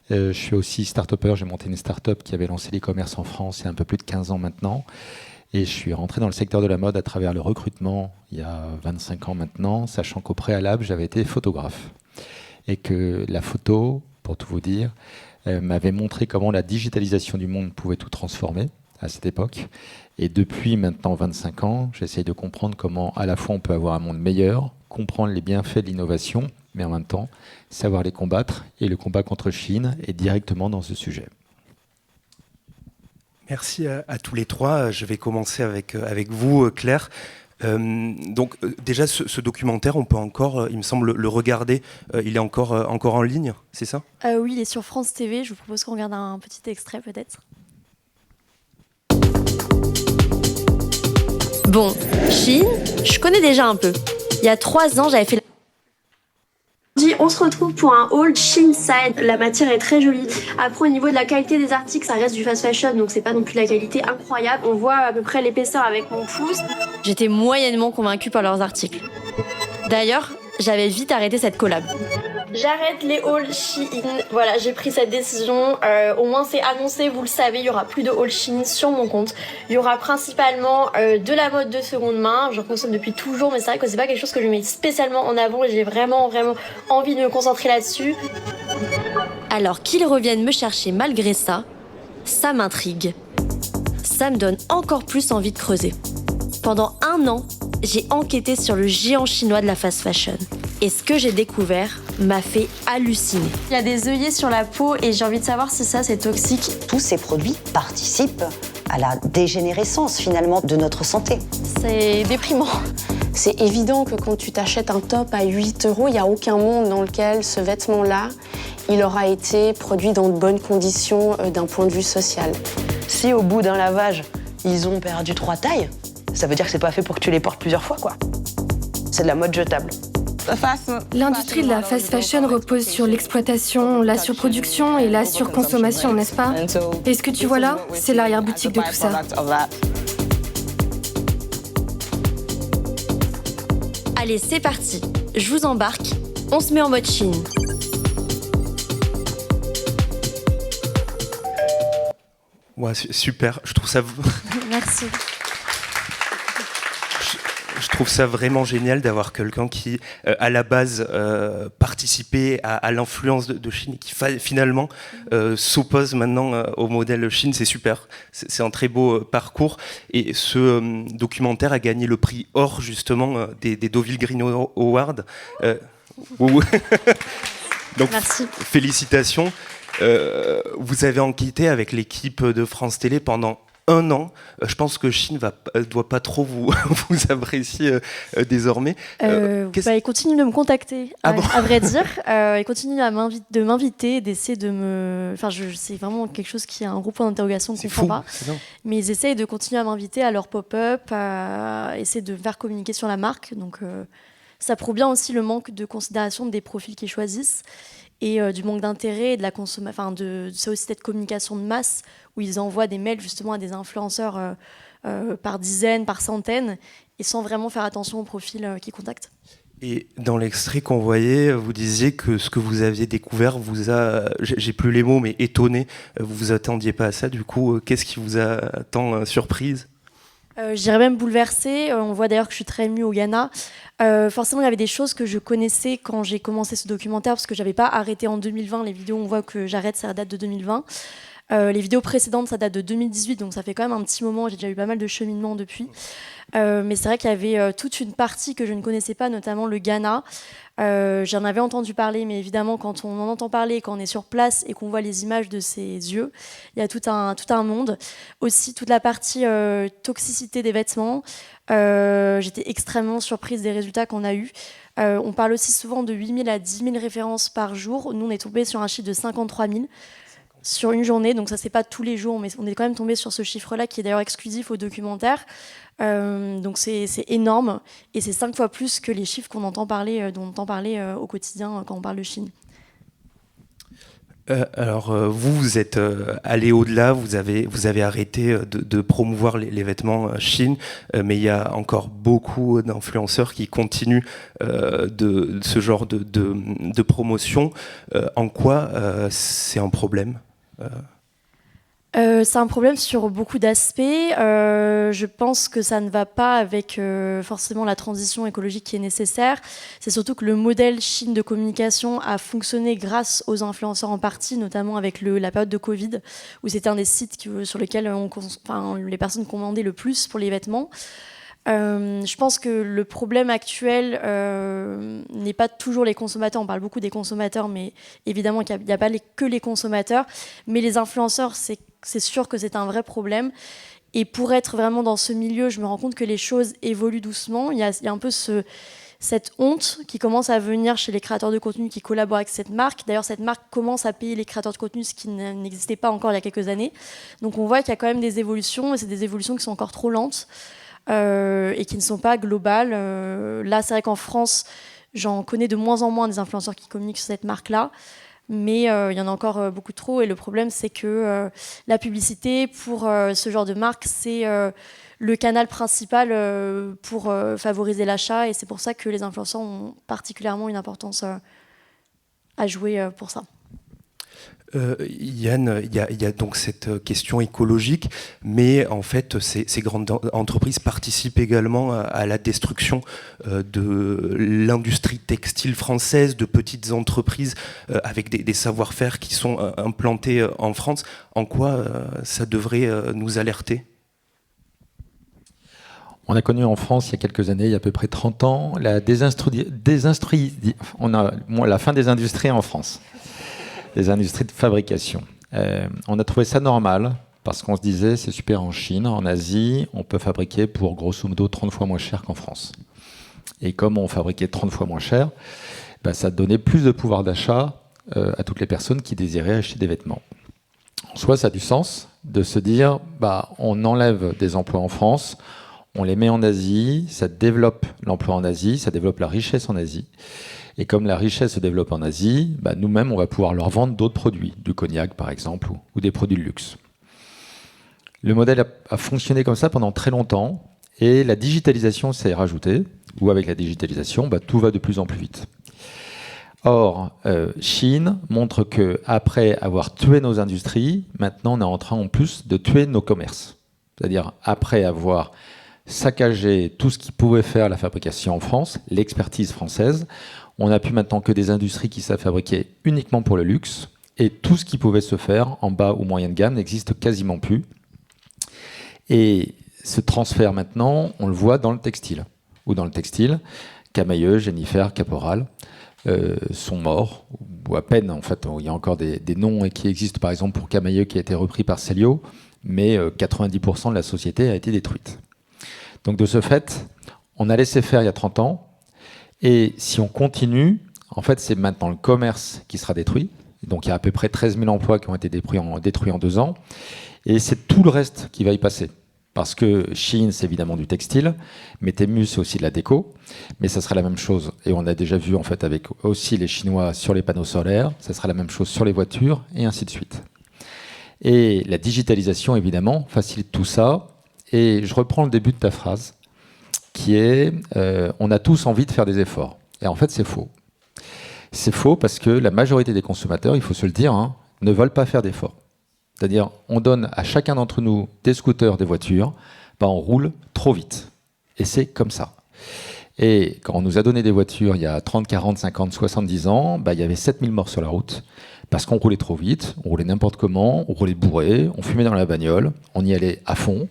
Je suis aussi start-upper, j'ai monté une start-up qui avait lancé l'e-commerce en France il y a un peu plus de 15 ans maintenant. Et je suis rentré dans le secteur de la mode à travers le recrutement il y a 25 ans maintenant, sachant qu'au préalable, j'avais été photographe. Et que la photo, pour tout vous dire, m'avait montré comment la digitalisation du monde pouvait tout transformer à cette époque. Et depuis maintenant 25 ans, j'essaye de comprendre comment à la fois on peut avoir un monde meilleur, comprendre les bienfaits de l'innovation, mais en même temps savoir les combattre. Et le combat contre Chine est directement dans ce sujet. Merci à tous les trois. Je vais commencer avec vous, Claire. Déjà, ce documentaire, on peut encore, il me semble, le regarder. Il est encore en ligne, c'est ça ? Oui, il est sur France TV. Je vous propose qu'on regarde un petit extrait peut-être. Bon, Shein, je connais déjà un peu. Il y a 3 ans, j'avais fait... On se retrouve pour un haul Shein Side. La matière est très jolie. Après, au niveau de la qualité des articles, ça reste du fast fashion, donc c'est pas non plus la qualité incroyable. On voit à peu près l'épaisseur avec mon pouce. J'étais moyennement convaincue par leurs articles. D'ailleurs, j'avais vite arrêté cette collab. J'arrête les hauls Shein. Voilà, j'ai pris cette décision. Au moins, c'est annoncé, vous le savez, il y aura plus de hauls Shein sur mon compte. Il y aura principalement de la mode de seconde main. J'en consomme depuis toujours, mais c'est vrai que c'est pas quelque chose que je mets spécialement en avant et j'ai vraiment envie de me concentrer là-dessus. Alors qu'ils reviennent me chercher malgré ça, ça m'intrigue. Ça me donne encore plus envie de creuser. Pendant 1 an, j'ai enquêté sur le géant chinois de la fast fashion. Et ce que j'ai découvert m'a fait halluciner. Il y a des œillets sur la peau et j'ai envie de savoir si ça c'est toxique. Tous ces produits participent à la dégénérescence finalement de notre santé. C'est déprimant. C'est évident que quand tu t'achètes un top à 8 €, il n'y a aucun monde dans lequel ce vêtement-là, il aura été produit dans de bonnes conditions d'un point de vue social. Si au bout d'un lavage, ils ont perdu 3 tailles, ça veut dire que c'est pas fait pour que tu les portes plusieurs fois, quoi. C'est de la mode jetable. L'industrie de la fast fashion repose sur l'exploitation, la surproduction et la surconsommation, n'est-ce pas ? Et ce que tu vois là, c'est l'arrière-boutique de tout ça. Allez, c'est parti. Je vous embarque. On se met en mode Shein. Ouais, super. Je trouve ça... Merci. Je trouve ça vraiment génial d'avoir quelqu'un qui, à la base, participait à l'influence de Shein et qui finalement s'oppose maintenant au modèle Shein. C'est super. C'est un très beau parcours. Et ce documentaire a gagné le prix Or, justement, des Deauville Green Awards. Donc, merci. Félicitations. Vous avez enquêté avec l'équipe de France Télé pendant 1 an. Je pense que Shein doit pas trop vous apprécier désormais. Il continue de me contacter, Ah bon à vrai dire. Il continue de m'inviter, d'essayer de me... Enfin, c'est vraiment quelque chose qui a un gros point d'interrogation qu'on ne comprend pas. Mais ils essayent de continuer à m'inviter à leur pop-up, à essayer de faire communiquer sur la marque. Donc, ça prouve bien aussi le manque de considération des profils qu'ils choisissent et du manque d'intérêt et de la consommation, c'est aussi cette communication de masse où ils envoient des mails justement à des influenceurs par dizaines, par centaines, et sans vraiment faire attention aux profils qu'ils contactent. Et dans l'extrait qu'on voyait, vous disiez que ce que vous aviez découvert vous a, j'ai plus les mots, mais étonné. Vous vous attendiez pas à ça. Du coup, qu'est-ce qui vous a tant surprise? Je dirais même bouleversée. On voit d'ailleurs que je suis très émue au Ghana. Forcément, il y avait des choses que je connaissais quand j'ai commencé ce documentaire, parce que j'avais pas arrêté en 2020. Les vidéos, on voit que j'arrête, ça date de 2020. Les vidéos précédentes, ça date de 2018, donc ça fait quand même un petit moment. J'ai déjà eu pas mal de cheminement depuis. Mais c'est vrai qu'il y avait toute une partie que je ne connaissais pas, notamment le Ghana. J'en avais entendu parler, mais évidemment, quand on en entend parler, quand on est sur place et qu'on voit les images de ses yeux, il y a tout un monde. Aussi, toute la partie toxicité des vêtements. J'étais extrêmement surprise des résultats qu'on a eus. On parle aussi souvent de 8 000 à 10 000 références par jour. Nous, on est tombé sur un chiffre de 53 000 sur une journée. Donc ça, c'est pas tous les jours, mais on est quand même tombé sur ce chiffre-là, qui est d'ailleurs exclusif au documentaire. Donc c'est énorme, et c'est 5 fois plus que les chiffres dont on entend parler au quotidien quand on parle de Chine. Alors, vous êtes allé au-delà, vous avez arrêté de promouvoir les vêtements Chine, mais il y a encore beaucoup d'influenceurs qui continuent de ce genre de promotion. En quoi c'est un problème? C'est un problème sur beaucoup d'aspects. Je pense que ça ne va pas avec forcément la transition écologique qui est nécessaire. C'est surtout que le modèle Chine de communication a fonctionné grâce aux influenceurs en partie, notamment avec la période de Covid, où c'était un des sites sur lesquels les personnes commandaient le plus pour les vêtements. Je pense que le problème actuel n'est pas toujours les consommateurs. On parle beaucoup des consommateurs, mais évidemment qu'il n'y a pas que les consommateurs. Mais les influenceurs, c'est sûr que c'est un vrai problème. Et pour être vraiment dans ce milieu, je me rends compte que les choses évoluent doucement. Il y a un peu cette honte qui commence à venir chez les créateurs de contenu qui collaborent avec cette marque. D'ailleurs, cette marque commence à payer les créateurs de contenu, ce qui n'existait pas encore il y a quelques années. Donc on voit qu'il y a quand même des évolutions, et c'est des évolutions qui sont encore trop lentes. Et qui ne sont pas globales. Là, c'est vrai qu'en France, j'en connais de moins en moins des influenceurs qui communiquent sur cette marque-là, mais il y en a encore beaucoup trop. Et le problème, c'est que la publicité, pour ce genre de marque, c'est le canal principal pour favoriser l'achat, et c'est pour ça que les influenceurs ont particulièrement une importance à jouer pour ça. Yann, il y a donc cette question écologique, mais en fait, ces grandes entreprises participent également à la destruction de l'industrie textile française, de petites entreprises avec des savoir-faire qui sont implantés en France. En quoi ça devrait nous alerter ? On a connu en France, il y a quelques années, il y a à peu près 30 ans, la fin des industries en France. Les industries de fabrication. On a trouvé ça normal parce qu'on se disait c'est super en Chine, en Asie, on peut fabriquer pour grosso modo 30 fois moins cher qu'en France. Et comme on fabriquait 30 fois moins cher, ça donnait plus de pouvoir d'achat à toutes les personnes qui désiraient acheter des vêtements. En soi, ça a du sens de se dire on enlève des emplois en France, on les met en Asie, ça développe l'emploi en Asie, ça développe la richesse en Asie. Et comme la richesse se développe en Asie, nous-mêmes, on va pouvoir leur vendre d'autres produits, du cognac par exemple, ou des produits de luxe. Le modèle a fonctionné comme ça pendant très longtemps, et la digitalisation s'est rajoutée, où avec la digitalisation, tout va de plus en plus vite. Or, Chine montre qu'après avoir tué nos industries, maintenant on est en train en plus de tuer nos commerces. C'est-à-dire après avoir saccagé tout ce qui pouvait faire la fabrication en France, l'expertise française, on n'a plus maintenant que des industries qui savent fabriquer uniquement pour le luxe, et tout ce qui pouvait se faire en bas ou moyenne gamme n'existe quasiment plus. Et ce transfert maintenant, on le voit dans le textile. Ou dans le textile, Camaïeu, Jennifer, Caporal sont morts, ou à peine en fait. Il y a encore des noms qui existent, par exemple pour Camaïeu qui a été repris par Célio, mais 90% de la société a été détruite. Donc de ce fait, on a laissé faire il y a 30 ans, et si on continue, en fait c'est maintenant le commerce qui sera détruit. Donc il y a à peu près 13 000 emplois qui ont été détruits en 2 ans, et c'est tout le reste qui va y passer. Parce que Shein, c'est évidemment du textile, mais Temu, c'est aussi de la déco, mais ça sera la même chose. Et on a déjà vu en fait avec aussi les Chinois sur les panneaux solaires, ça sera la même chose sur les voitures, et ainsi de suite. Et la digitalisation, évidemment, facilite tout ça. Et je reprends le début de ta phrase, qui est on a tous envie de faire des efforts. Et en fait, c'est faux. C'est faux parce que la majorité des consommateurs, il faut se le dire, hein, ne veulent pas faire d'efforts. C'est-à-dire, on donne à chacun d'entre nous des scooters, des voitures, on roule trop vite. Et c'est comme ça. Et quand on nous a donné des voitures il y a 30, 40, 50, 70 ans, il y avait 7000 morts sur la route parce qu'on roulait trop vite, on roulait n'importe comment, on roulait bourré, on fumait dans la bagnole, on y allait à fond.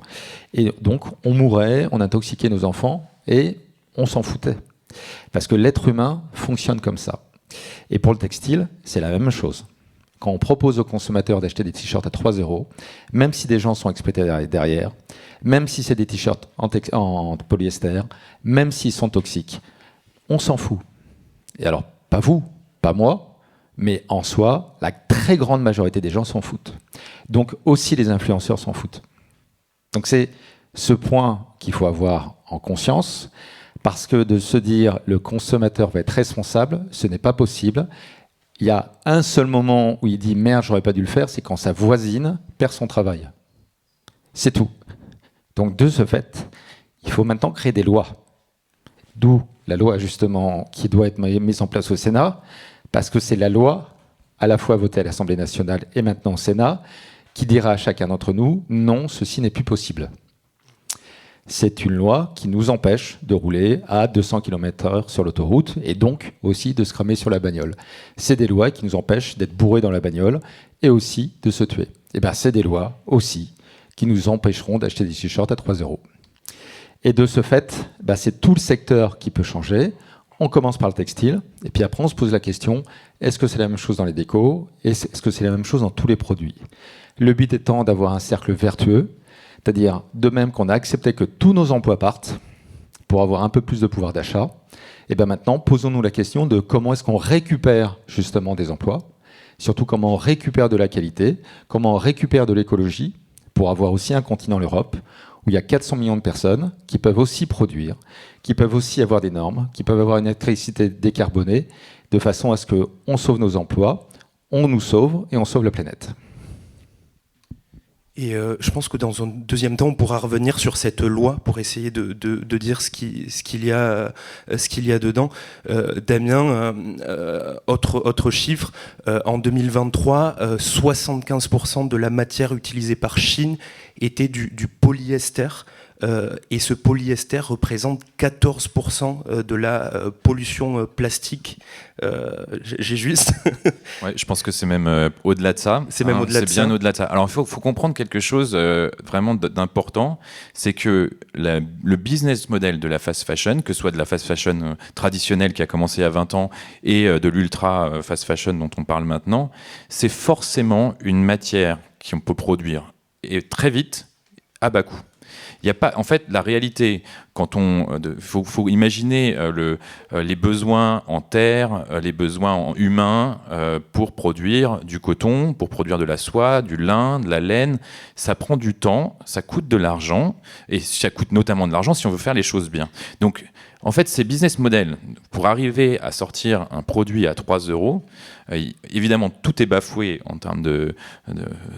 Et donc, on mourait, on intoxiquait nos enfants et on s'en foutait. Parce que l'être humain fonctionne comme ça. Et pour le textile, c'est la même chose. Quand on propose aux consommateurs d'acheter des t-shirts à 3 €, même si des gens sont exploités derrière, même si c'est des t-shirts en polyester, même s'ils sont toxiques, on s'en fout. Et alors, pas vous, pas moi, mais en soi, la très grande majorité des gens s'en foutent. Donc aussi les influenceurs s'en foutent. Donc c'est ce point qu'il faut avoir en conscience, parce que de se dire le consommateur va être responsable, ce n'est pas possible. Il y a un seul moment où il dit « merde, j'aurais pas dû le faire », c'est quand sa voisine perd son travail. C'est tout. Donc de ce fait, il faut maintenant créer des lois. D'où la loi justement qui doit être mise en place au Sénat, parce que c'est la loi, à la fois votée à l'Assemblée nationale et maintenant au Sénat, qui dira à chacun d'entre nous « non, ceci n'est plus possible ». C'est une loi qui nous empêche de rouler à 200 km/h sur l'autoroute et donc aussi de se cramer sur la bagnole. C'est des lois qui nous empêchent d'être bourrés dans la bagnole et aussi de se tuer. Et bien, c'est des lois aussi qui nous empêcheront d'acheter des t-shirts à 3 €. Et de ce fait, c'est tout le secteur qui peut changer. On commence par le textile et puis après on se pose la question, est-ce que c'est la même chose dans les décos et est-ce que c'est la même chose dans tous les produits? Le but étant d'avoir un cercle vertueux. C'est-à-dire, de même qu'on a accepté que tous nos emplois partent pour avoir un peu plus de pouvoir d'achat, et bien maintenant, posons-nous la question de comment est-ce qu'on récupère justement des emplois, surtout comment on récupère de la qualité, comment on récupère de l'écologie, pour avoir aussi un continent, l'Europe, où il y a 400 millions de personnes qui peuvent aussi produire, qui peuvent aussi avoir des normes, qui peuvent avoir une électricité décarbonée, de façon à ce qu'on sauve nos emplois, on nous sauve et on sauve la planète. Et je pense que dans un deuxième temps, on pourra revenir sur cette loi pour essayer de dire ce qu'il y a dedans. Damien, autre chiffre, en 2023, 75% de la matière utilisée par Chine était du polyester. Et ce polyester représente 14% de la pollution plastique. J'ai juste... Ouais, je pense que c'est même au-delà de ça. C'est même au-delà de ça. C'est bien au-delà de ça. Alors, il faut comprendre quelque chose vraiment d'important, c'est que le business model de la fast fashion, que ce soit de la fast fashion traditionnelle qui a commencé il y a 20 ans et de l'ultra fast fashion dont on parle maintenant, c'est forcément une matière qu'on peut produire et très vite, à bas coût. Il y a pas, en fait, la réalité, quand faut imaginer les besoins en terre, les besoins humains pour produire du coton, pour produire de la soie, du lin, de la laine. Ça prend du temps, ça coûte de l'argent, et ça coûte notamment de l'argent si on veut faire les choses bien. Donc, en fait, ces business models, pour arriver à sortir un produit à 3 €, évidemment, tout est bafoué en termes de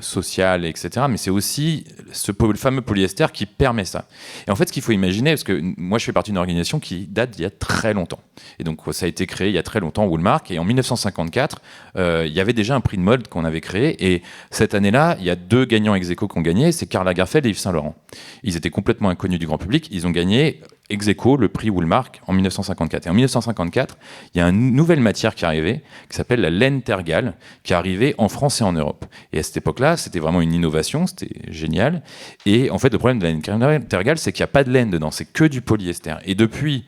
social, etc. Mais c'est aussi le fameux polyester qui permet ça. Et en fait, ce qu'il faut imaginer, parce que moi, je fais partie d'une organisation qui date d'il y a très longtemps. Et donc, ça a été créé il y a très longtemps, Woolmark. Et en 1954, il y avait déjà un prix de mode qu'on avait créé. Et cette année-là, il y a 2 gagnants ex-aequo qui ont gagné. C'est Karl Lagerfeld et Yves Saint Laurent. Ils étaient complètement inconnus du grand public. Ils ont gagné ex-aequo le prix Woolmark en 1954. Et en 1954, il y a une nouvelle matière qui est arrivée, qui s'appelle la laine tergale, qui est arrivée en France et en Europe. Et à cette époque-là, c'était vraiment une innovation, c'était génial. Et en fait, le problème de la laine tergale, c'est qu'il n'y a pas de laine dedans, c'est que du polyester. Et depuis,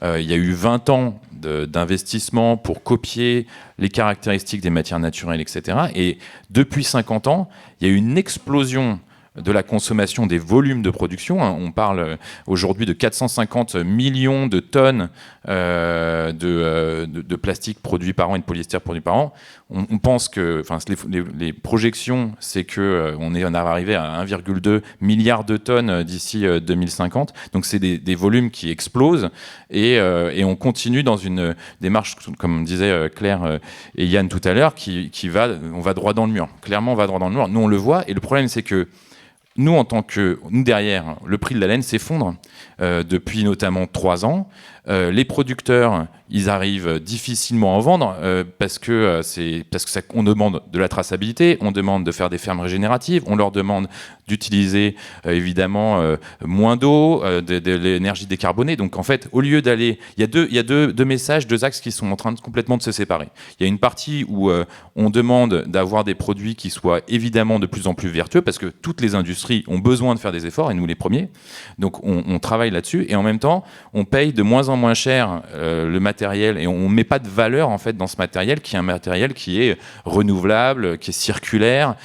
il y a eu 20 ans d'investissement pour copier les caractéristiques des matières naturelles, etc. Et depuis 50 ans, il y a eu une explosion de la consommation des volumes de production. On parle aujourd'hui de 450 millions de tonnes de plastique produit par an et de polyester produit par an. On pense que, enfin, les projections, c'est qu'on on va arriver à 1,2 milliard de tonnes d'ici 2050. Donc c'est des volumes qui explosent et on continue dans une démarche, comme disait Claire et Yann tout à l'heure, on va droit dans le mur. Clairement, on va droit dans le mur. Nous, on le voit. Et le problème, c'est que nous, nous derrière, le prix de la laine s'effondre depuis notamment 3 ans. Les producteurs, ils arrivent difficilement à en vendre parce que on demande de la traçabilité, on demande de faire des fermes régénératives, on leur demande d'utiliser évidemment moins d'eau, de l'énergie décarbonée. Donc en fait, au lieu d'aller, il y a deux messages, 2 axes qui sont en train complètement de se séparer. Il y a une partie où on demande d'avoir des produits qui soient évidemment de plus en plus vertueux parce que toutes les industries ont besoin de faire des efforts et nous les premiers. Donc on travaille là-dessus et en même temps, on paye de moins en moins cher le matériel et on met pas de valeur en fait dans ce matériel qui est un matériel qui est renouvelable, qui est circulaire,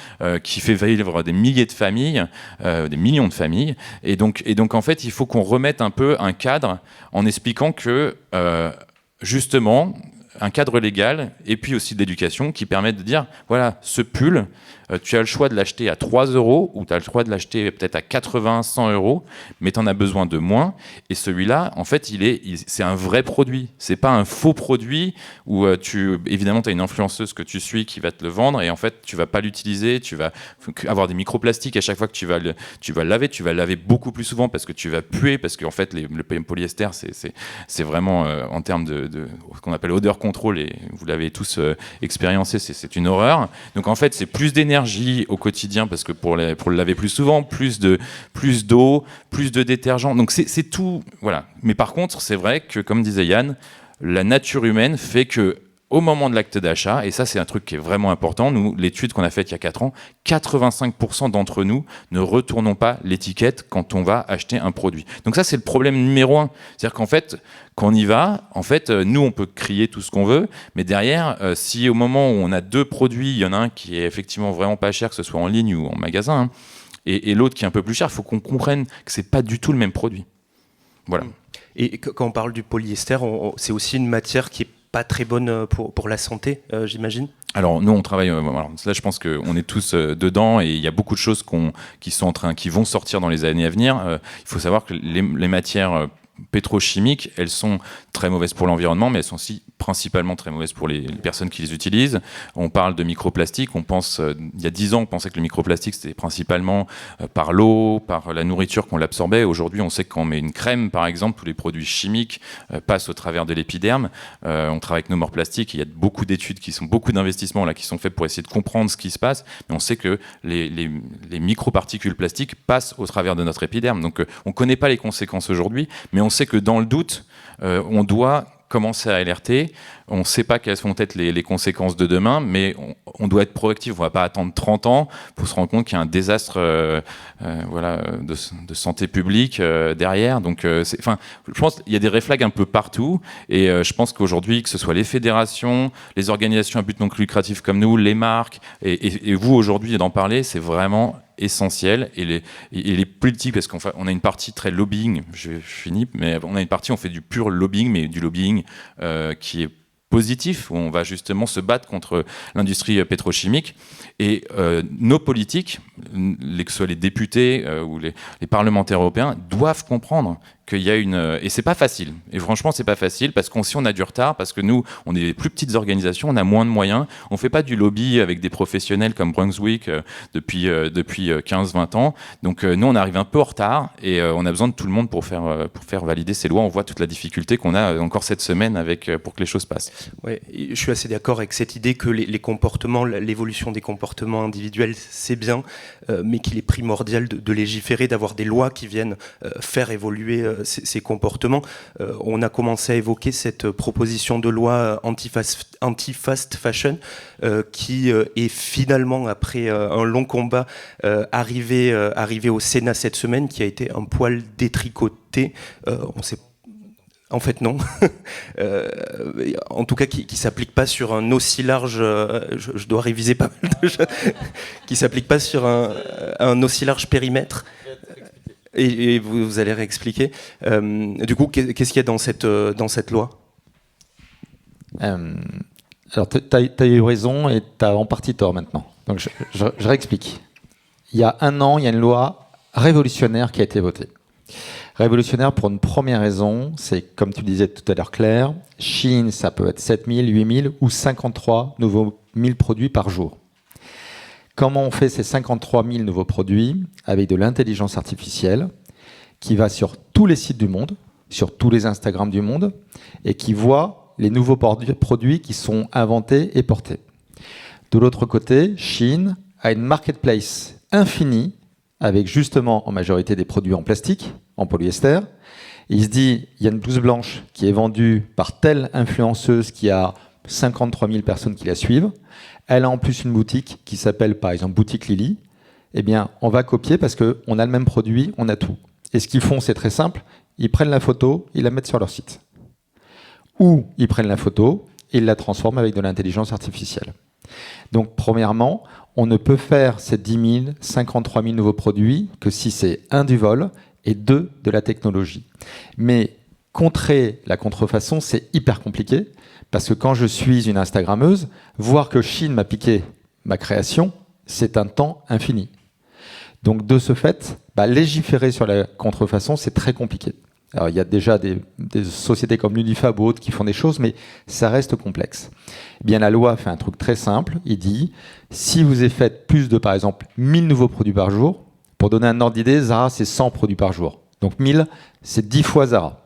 qui fait vivre des milliers de familles, des millions de familles et donc en fait il faut qu'on remette un peu un cadre en expliquant que justement un cadre légal et puis aussi de l'éducation qui permettent de dire voilà, ce pull, tu as le choix de l'acheter à 3 € ou tu as le choix de l'acheter peut-être à 80, 100 €, mais tu en as besoin de moins. Et celui-là, en fait, c'est un vrai produit. C'est pas un faux produit où évidemment, tu as une influenceuse que tu suis qui va te le vendre et en fait, tu vas pas l'utiliser, tu vas avoir des microplastiques à chaque fois que tu vas le laver. Tu vas le laver beaucoup plus souvent parce que tu vas puer, parce qu'en fait, le polyester, c'est vraiment en termes de ce qu'on appelle odeur contrôle et vous l'avez tous expériencé, c'est une horreur. Donc en fait, c'est plus d'énergie au quotidien parce que pour le laver plus souvent, plus d'eau, plus de détergent. Donc c'est tout, voilà. Mais par contre, c'est vrai que, comme disait Yann, la nature humaine fait que au moment de l'acte d'achat, et ça c'est un truc qui est vraiment important, nous, l'étude qu'on a faite il y a 4 ans, 85% d'entre nous ne retournons pas l'étiquette quand on va acheter un produit. Donc ça c'est le problème numéro 1. C'est-à-dire qu'en fait, quand on y va, en fait, nous on peut crier tout ce qu'on veut, mais derrière, si au moment où on a 2 produits, il y en a un qui est effectivement vraiment pas cher, que ce soit en ligne ou en magasin, hein, et l'autre qui est un peu plus cher, il faut qu'on comprenne que c'est pas du tout le même produit. Voilà. Et quand on parle du polyester, c'est aussi une matière qui est pas très bonne pour la santé, j'imagine. Alors nous on travaille, là je pense qu'on est tous dedans et il y a beaucoup de choses qui vont sortir dans les années à venir. Il faut savoir que les matières pétrochimiques, elles sont très mauvaises pour l'environnement, mais elles sont aussi principalement très mauvaises pour les personnes qui les utilisent. On parle de microplastiques, on pense, il y a 10 ans, on pensait que le microplastique, c'était principalement par l'eau, par la nourriture qu'on l'absorbait. Aujourd'hui, on sait que quand on met une crème, par exemple, tous les produits chimiques passent au travers de l'épiderme. On travaille avec No More Plastic, il y a beaucoup d'études, beaucoup d'investissements là, qui sont faits pour essayer de comprendre ce qui se passe, mais on sait que les microparticules plastiques passent au travers de notre épiderme. Donc on ne connaît pas les conséquences aujourd'hui, mais on sait que dans le doute, on doit commencer à alerter. On ne sait pas quelles vont être les conséquences de demain, mais on doit être proactif. On ne va pas attendre 30 ans pour se rendre compte qu'il y a un désastre de santé publique derrière. Donc, je pense qu'il y a des red flags un peu partout. Et je pense qu'aujourd'hui, que ce soit les fédérations, les organisations à but non lucratif comme nous, les marques, et vous aujourd'hui d'en parler, c'est vraiment essentiel. Et les politiques, parce qu'on a une partie très lobbying, je finis, mais on a une partie, on fait du pur lobbying, mais du lobbying qui est positif, où on va justement se battre contre l'industrie pétrochimique. Et nos politiques, que ce soit les députés ou les parlementaires européens, doivent comprendre qu'il y a et c'est pas facile. Et franchement, c'est pas facile parce si on a du retard, parce que nous, on est des plus petites organisations, on a moins de moyens. On fait pas du lobby avec des professionnels comme Brunswick depuis 15-20 ans. Donc nous, on arrive un peu en retard et on a besoin de tout le monde pour faire valider ces lois. On voit toute la difficulté qu'on a encore cette semaine pour que les choses passent. Ouais, je suis assez d'accord avec cette idée que les comportements, l'évolution des comportements individuels, c'est bien, mais qu'il est primordial de légiférer, d'avoir des lois qui viennent faire évoluer ces comportements. On a commencé à évoquer cette proposition de loi anti-fast fashion qui est finalement, après un long combat, arrivé au Sénat cette semaine, qui a été un poil détricoté. On sait En fait, non. En tout cas, qui s'applique pas sur un aussi large. Je dois réviser pas mal de choses. Qui s'applique pas sur un aussi large périmètre. Et vous allez réexpliquer. Du coup, qu'est-ce qu'il y a dans cette loi ? Alors, tu as eu raison et tu as en partie tort maintenant. Donc, je réexplique. Il y a 1 an, il y a une loi révolutionnaire qui a été votée. Révolutionnaire pour une première raison, c'est comme tu le disais tout à l'heure Claire, Chine, ça peut être 7000, 8000 ou 53 nouveaux 1000 produits par jour. Comment on fait ces 53 000 nouveaux produits avec de l'intelligence artificielle qui va sur tous les sites du monde, sur tous les Instagram du monde, et qui voit les nouveaux produits qui sont inventés et portés. De l'autre côté, Chine a une marketplace infinie avec justement en majorité des produits en plastique, en polyester. Il se dit, il y a une blouse blanche qui est vendue par telle influenceuse qui a 53 000 personnes qui la suivent. Elle a en plus une boutique qui s'appelle par exemple Boutique Lily. Eh bien, on va copier parce qu'on a le même produit, on a tout. Et ce qu'ils font, c'est très simple. Ils prennent la photo, ils la mettent sur leur site. Ou ils prennent la photo et ils la transforment avec de l'intelligence artificielle. Donc, premièrement, on ne peut faire ces 10 000, 53 000 nouveaux produits que si c'est un du vol et deux de la technologie. Mais contrer la contrefaçon, c'est hyper compliqué parce que quand je suis une Instagrammeuse, voir que Chine m'a piqué ma création, c'est un temps infini. Donc de ce fait, légiférer sur la contrefaçon, c'est très compliqué. Alors il y a déjà des sociétés comme l'Unifab ou autres qui font des choses, mais ça reste complexe. Eh bien la loi fait un truc très simple, il dit, si vous avez fait plus de, par exemple, 1000 nouveaux produits par jour, pour donner un ordre d'idée, Zara c'est 100 produits par jour. Donc 1000, c'est 10 fois Zara.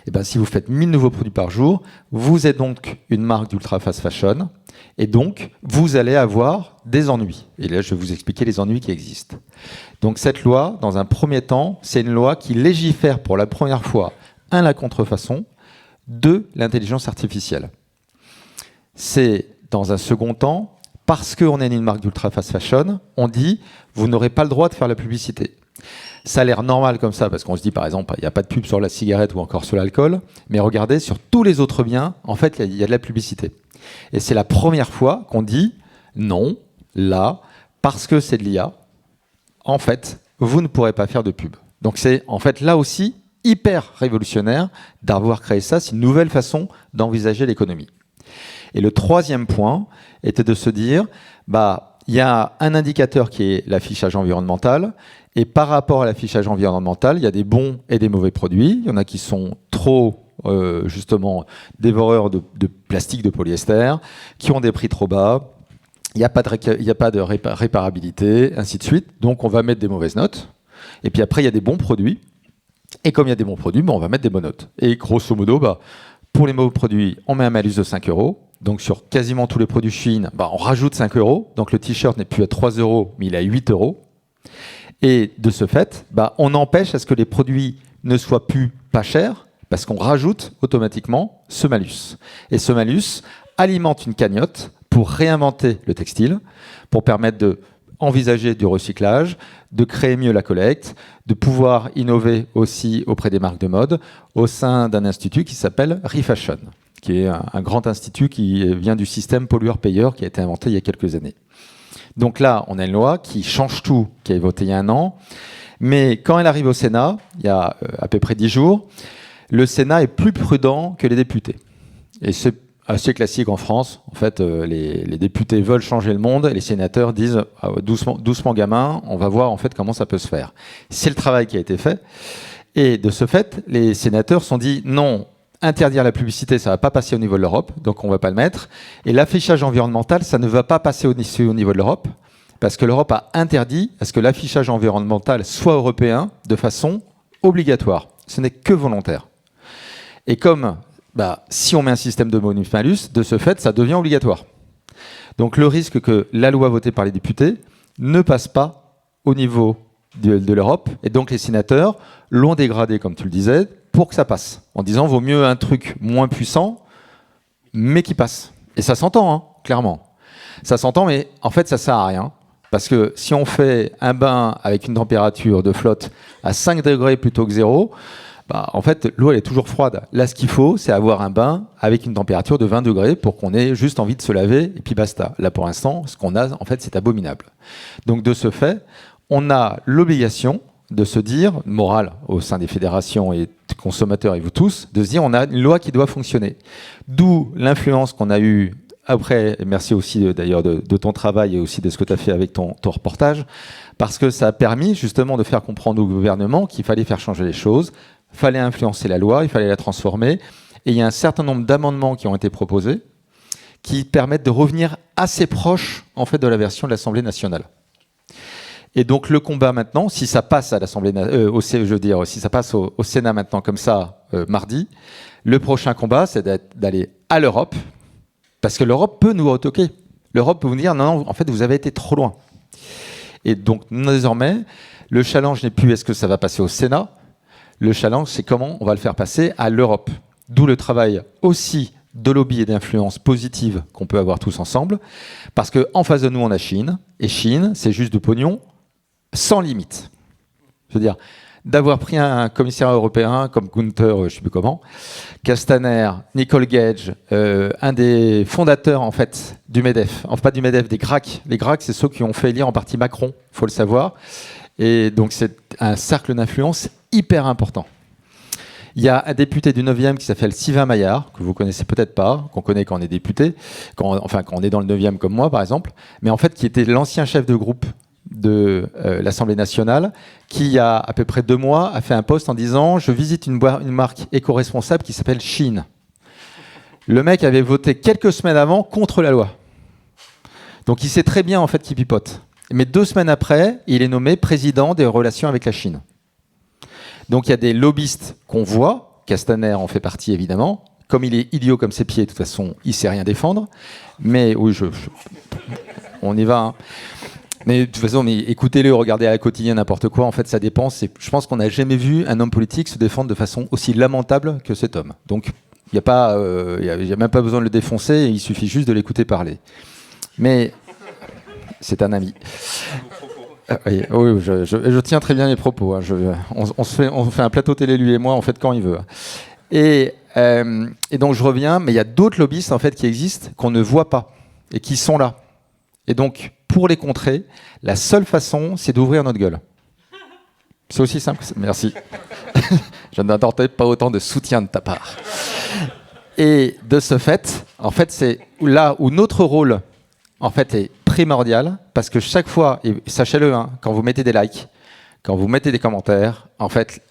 Et bien, si vous faites 1000 nouveaux produits par jour, vous êtes donc une marque d'ultra fast fashion, et donc vous allez avoir des ennuis. Et là, je vais vous expliquer les ennuis qui existent. Donc cette loi, dans un premier temps, c'est une loi qui légifère pour la première fois, la contrefaçon, l'intelligence artificielle. C'est, dans un second temps, parce qu'on est une marque d'ultra fast fashion, on dit, vous n'aurez pas le droit de faire la publicité. Ça a l'air normal comme ça, parce qu'on se dit, par exemple, il n'y a pas de pub sur la cigarette ou encore sur l'alcool, mais regardez, sur tous les autres biens, en fait, il y a de la publicité. Et c'est la première fois qu'on dit, non, là, parce que c'est de l'IA, en fait, vous ne pourrez pas faire de pub. Donc c'est, en fait, là aussi, hyper révolutionnaire d'avoir créé ça, c'est une nouvelle façon d'envisager l'économie. Et le troisième point était de se dire, il y a un indicateur qui est l'affichage environnemental, et par rapport à l'affichage environnemental, il y a des bons et des mauvais produits. Il y en a qui sont trop, justement, dévoreurs de plastique, de polyester, qui ont des prix trop bas, il n'y a pas de réparabilité, ainsi de suite. Donc on va mettre des mauvaises notes. Et puis après, il y a des bons produits. Et comme il y a des bons produits, on va mettre des bonnes notes. Et grosso modo, pour les mauvais produits, on met un malus de 5 €. Donc sur quasiment tous les produits Chine, on rajoute 5 €. Donc le t-shirt n'est plus à 3 €, mais il est à 8 €. Et de ce fait, on empêche à ce que les produits ne soient plus pas chers, parce qu'on rajoute automatiquement ce malus. Et ce malus alimente une cagnotte pour réinventer le textile, pour permettre d'envisager du recyclage, de créer mieux la collecte, de pouvoir innover aussi auprès des marques de mode, au sein d'un institut qui s'appelle Refashion, qui est un grand institut qui vient du système pollueur-payeur qui a été inventé il y a quelques années. Donc là, on a une loi qui change tout, qui a été votée il y a un an, mais quand elle arrive au Sénat, il y a à peu près 10 jours, le Sénat est plus prudent que les députés. Et c'est assez classique en France. En fait, les députés veulent changer le monde et les sénateurs disent doucement, doucement gamin, on va voir en fait comment ça peut se faire. C'est le travail qui a été fait. Et de ce fait, les sénateurs se sont dit non, interdire la publicité, ça ne va pas passer au niveau de l'Europe, donc on ne va pas le mettre. Et l'affichage environnemental, ça ne va pas passer au niveau de l'Europe, parce que l'Europe a interdit à ce que l'affichage environnemental soit européen de façon obligatoire. Ce n'est que volontaire. Et comme si on met un système de bonus-malus, de ce fait, ça devient obligatoire. Donc le risque que la loi votée par les députés ne passe pas au niveau de l'Europe, et donc les sénateurs l'ont dégradé, comme tu le disais, pour que ça passe, en disant vaut mieux un truc moins puissant, mais qui passe. Et ça s'entend, clairement. Ça s'entend, mais en fait, ça sert à rien. Parce que si on fait un bain avec une température de flotte à 5 degrés plutôt que 0, en fait, l'eau, elle est toujours froide. Là, ce qu'il faut, c'est avoir un bain avec une température de 20 degrés pour qu'on ait juste envie de se laver, et puis basta. Là, pour l'instant, ce qu'on a, en fait, c'est abominable. Donc, de ce fait, on a l'obligation de se dire, morale au sein des fédérations et des consommateurs et vous tous, de se dire on a une loi qui doit fonctionner. D'où l'influence qu'on a eue après, et merci aussi d'ailleurs de ton travail et aussi de ce que tu as fait avec ton reportage, parce que ça a permis justement de faire comprendre au gouvernement qu'il fallait faire changer les choses, il fallait influencer la loi, il fallait la transformer, et il y a un certain nombre d'amendements qui ont été proposés, qui permettent de revenir assez proche en fait de la version de l'Assemblée nationale. Et donc le combat maintenant, si ça passe à l'Assemblée, si ça passe au Sénat maintenant comme ça mardi, le prochain combat c'est d'aller à l'Europe, parce que l'Europe peut nous retoquer. L'Europe peut vous dire non, en fait vous avez été trop loin. Et donc désormais, le challenge n'est plus est-ce que ça va passer au Sénat, le challenge c'est comment on va le faire passer à l'Europe. D'où le travail aussi de lobby et d'influence positive qu'on peut avoir tous ensemble, parce qu'en face de nous on a Chine, et Chine c'est juste du pognon sans limite. Je veux dire, d'avoir pris un commissaire européen comme Gunther, je ne sais plus comment, Castaner, Nicole Gage, un des fondateurs en fait du MEDEF, enfin pas du MEDEF, des GRAC. Les GRAC, c'est ceux qui ont fait élire en partie Macron, il faut le savoir. Et donc c'est un cercle d'influence hyper important. Il y a un député du 9e qui s'appelle Sylvain Maillard, que vous connaissez peut-être pas, qu'on connaît quand on est député, quand on est dans le 9e comme moi par exemple, mais en fait qui était l'ancien chef de groupe de l'Assemblée nationale, qui il y a à peu près 2 mois a fait un post en disant « Je visite une marque éco-responsable qui s'appelle Shein ». Le mec avait voté quelques semaines avant contre la loi. Donc il sait très bien en fait qu'il pipote. Mais 2 semaines après, il est nommé président des relations avec la Chine. Donc il y a des lobbyistes qu'on voit, Castaner en fait partie évidemment, comme il est idiot comme ses pieds, de toute façon, il ne sait rien défendre. Mais oui, on y va. Hein. Mais de toute façon, écoutez-le, regardez à la quotidienne n'importe quoi, en fait ça dépend. Je pense qu'on n'a jamais vu un homme politique se défendre de façon aussi lamentable que cet homme. Donc il n'y a même pas besoin de le défoncer, il suffit juste de l'écouter parler. Mais c'est un ami. Oui, je tiens très bien les propos. Hein. On fait un plateau télé, lui et moi, en fait, quand il veut. Et donc je reviens, mais il y a d'autres lobbyistes en fait qui existent, qu'on ne voit pas, et qui sont là. Et donc, pour les contrer, la seule façon, c'est d'ouvrir notre gueule. C'est aussi simple que ça. Merci. Je n'attendais pas autant de soutien de ta part. Et de ce fait, en fait, c'est là où notre rôle, en fait, est primordial, parce que chaque fois, et sachez-le, hein, quand vous mettez des likes, quand vous mettez des commentaires, en fait,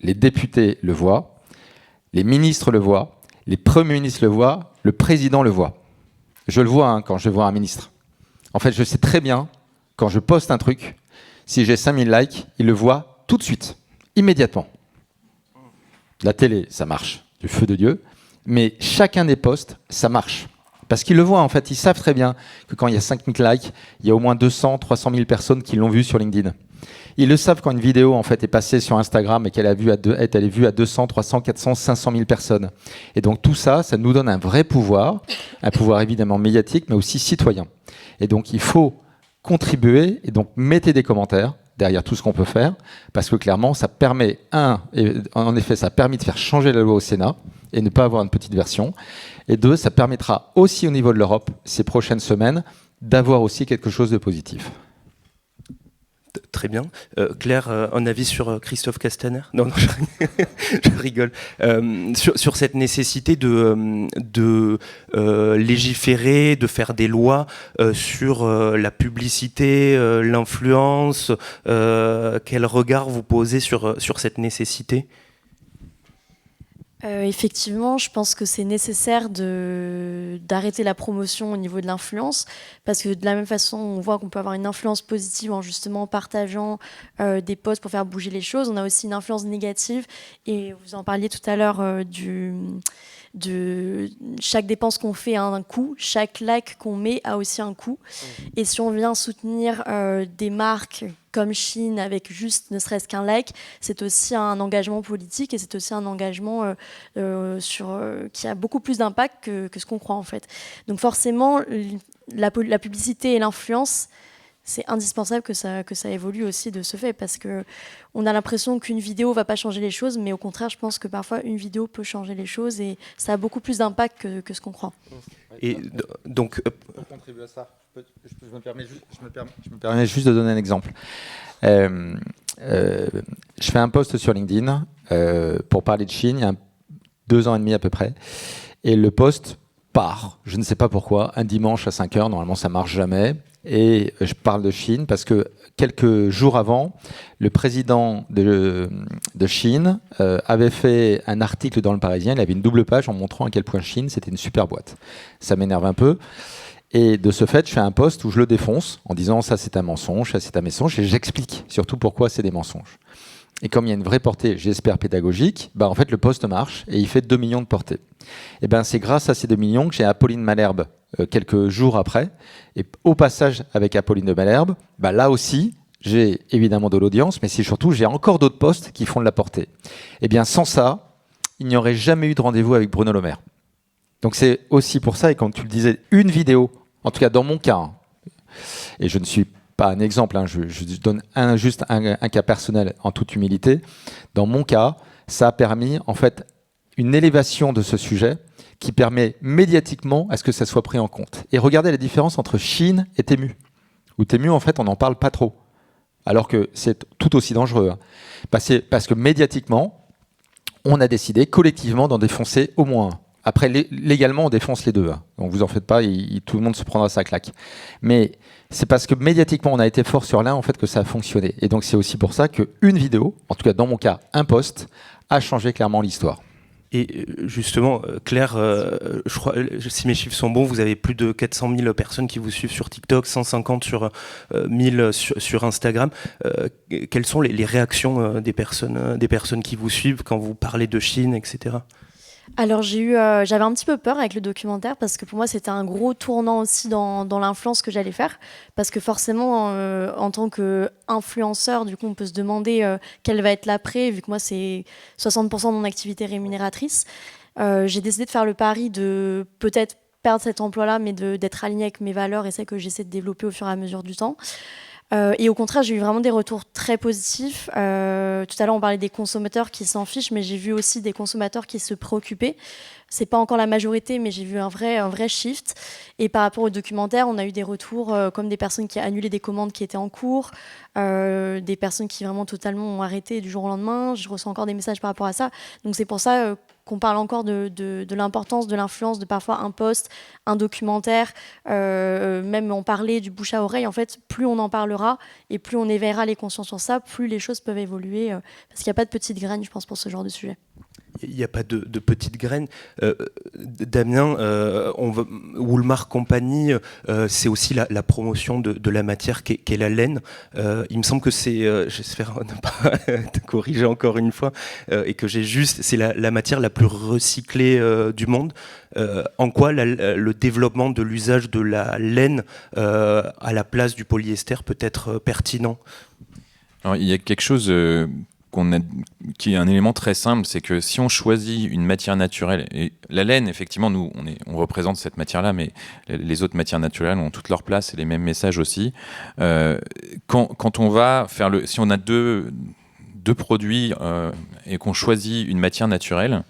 les députés le voient, les ministres le voient, les premiers ministres le voient, le président le voit. Je le vois hein, quand je vois un ministre. En fait, je sais très bien, quand je poste un truc, si j'ai 5000 likes, il le voit tout de suite, immédiatement. La télé, ça marche, du feu de Dieu, mais chacun des posts, ça marche. Parce qu'ils le voient, en fait, ils savent très bien que quand il y a 5000 likes, il y a au moins 200, 300 000 personnes qui l'ont vu sur LinkedIn. Ils le savent quand une vidéo en fait, est passée sur Instagram et qu'elle est vue à 200, 300, 400, 500 000 personnes. Et donc tout ça, ça nous donne un vrai pouvoir, un pouvoir évidemment médiatique, mais aussi citoyen. Et donc il faut contribuer, et donc mettez des commentaires derrière tout ce qu'on peut faire, parce que clairement, ça permet, en effet, ça a permis de faire changer la loi au Sénat, et ne pas avoir une petite version. Et 2, ça permettra aussi au niveau de l'Europe, ces prochaines semaines, d'avoir aussi quelque chose de positif. Très bien. Claire, un avis sur Christophe Castaner ? Non, je rigole. Sur cette nécessité de légiférer, de faire des lois sur la publicité, l'influence, quel regard vous posez sur cette nécessité ? Effectivement, je pense que c'est nécessaire d'arrêter la promotion au niveau de l'influence, parce que de la même façon, on voit qu'on peut avoir une influence positive en justement partageant des posts pour faire bouger les choses. On a aussi une influence négative, et vous en parliez tout à l'heure de chaque dépense qu'on fait a un coût, chaque like qu'on met a aussi un coût. Et si on vient soutenir des marques comme Shein avec juste ne serait-ce qu'un like, c'est aussi un engagement politique, et c'est aussi un engagement qui a beaucoup plus d'impact que ce qu'on croit en fait. Donc forcément, la publicité et l'influence, c'est indispensable que ça évolue aussi de ce fait, parce qu'on a l'impression qu'une vidéo ne va pas changer les choses, mais au contraire, je pense que parfois une vidéo peut changer les choses, et ça a beaucoup plus d'impact que ce qu'on croit. Et donc, pour contribuer à ça, je me permets juste de donner un exemple. Je fais un post sur LinkedIn pour parler de Chine il y a 2 ans et demi à peu près, et le post part, je ne sais pas pourquoi, un dimanche à 5h, normalement ça marche jamais. Et je parle de Chine parce que quelques jours avant, le président de Chine avait fait un article dans Le Parisien. Il avait une double page en montrant à quel point Chine, c'était une super boîte. Ça m'énerve un peu. Et de ce fait, je fais un post où je le défonce en disant ça c'est un mensonge, ça c'est un mensonge, et j'explique surtout pourquoi c'est des mensonges. Et comme il y a une vraie portée, j'espère, pédagogique, en fait le post marche et il fait 2 millions de portées. Et c'est grâce à ces 2 millions que j'ai Apolline Malherbe quelques jours après. Et au passage avec Apolline de Malherbe, là aussi, j'ai évidemment de l'audience, mais c'est surtout, j'ai encore d'autres posts qui font de la portée. Et bien sans ça, il n'y aurait jamais eu de rendez-vous avec Bruno Le Maire. Donc c'est aussi pour ça, et comme tu le disais, une vidéo, en tout cas dans mon cas, et je ne suis pas un exemple, je donne juste un cas personnel en toute humilité. Dans mon cas, ça a permis en fait une élévation de ce sujet qui permet médiatiquement à ce que ça soit pris en compte. Et regardez la différence entre Chine et Temu. Ou Temu, en fait, on n'en parle pas trop, alors que c'est tout aussi dangereux. Parce que médiatiquement, on a décidé collectivement d'en défoncer au moins un. Après, légalement, on défonce les deux. Donc vous en faites pas, tout le monde se prendra sa claque. Mais c'est parce que médiatiquement, on a été fort sur l'un, en fait, que ça a fonctionné. Et donc c'est aussi pour ça qu'une vidéo, en tout cas dans mon cas, un post, a changé clairement l'histoire. Et justement, Claire, je crois, si mes chiffres sont bons, vous avez plus de 400 000 personnes qui vous suivent sur TikTok, 150 sur 1000 sur Instagram. Quelles sont les réactions des personnes qui vous suivent quand vous parlez de Chine, etc. Alors j'avais un petit peu peur avec le documentaire parce que pour moi c'était un gros tournant aussi dans l'influence que j'allais faire, parce que forcément en tant qu'influenceur, du coup on peut se demander quel va être l'après, vu que moi c'est 60% de mon activité rémunératrice. J'ai décidé de faire le pari de peut-être perdre cet emploi-là, mais d'être aligné avec mes valeurs, et c'est que j'essaie de développer au fur et à mesure du temps. Et au contraire, j'ai eu vraiment des retours très positifs. Tout à l'heure, on parlait des consommateurs qui s'en fichent, mais j'ai vu aussi des consommateurs qui se préoccupaient. C'est pas encore la majorité, mais j'ai vu un vrai shift. Et par rapport au documentaire, on a eu des retours comme des personnes qui annulaient des commandes qui étaient en cours, des personnes qui vraiment totalement ont arrêté du jour au lendemain. Je reçois encore des messages par rapport à ça. Donc c'est pour ça qu'on parle encore de l'importance de l'influence de parfois un post, un documentaire, même en parler du bouche à oreille. En fait, plus on en parlera et plus on éveillera les consciences sur ça, plus les choses peuvent évoluer. Parce qu'il n'y a pas de petites graines, je pense, pour ce genre de sujet. Il n'y a pas de petites graines. Damien, Woolmark Company, c'est aussi la promotion de la matière qu'est la laine. Il me semble que c'est, j'espère ne pas te corriger encore une fois, et que j'ai juste, c'est la matière la plus recyclée du monde. En quoi le développement de l'usage de la laine à la place du polyester peut être pertinent? Alors, il y a quelque chose qui est un élément très simple, c'est que si on choisit une matière naturelle, et la laine, effectivement, nous, on représente cette matière-là, mais les autres matières naturelles ont toute leur place et les mêmes messages aussi. Quand on va faire si on a deux produits et qu'on choisit une matière naturelle,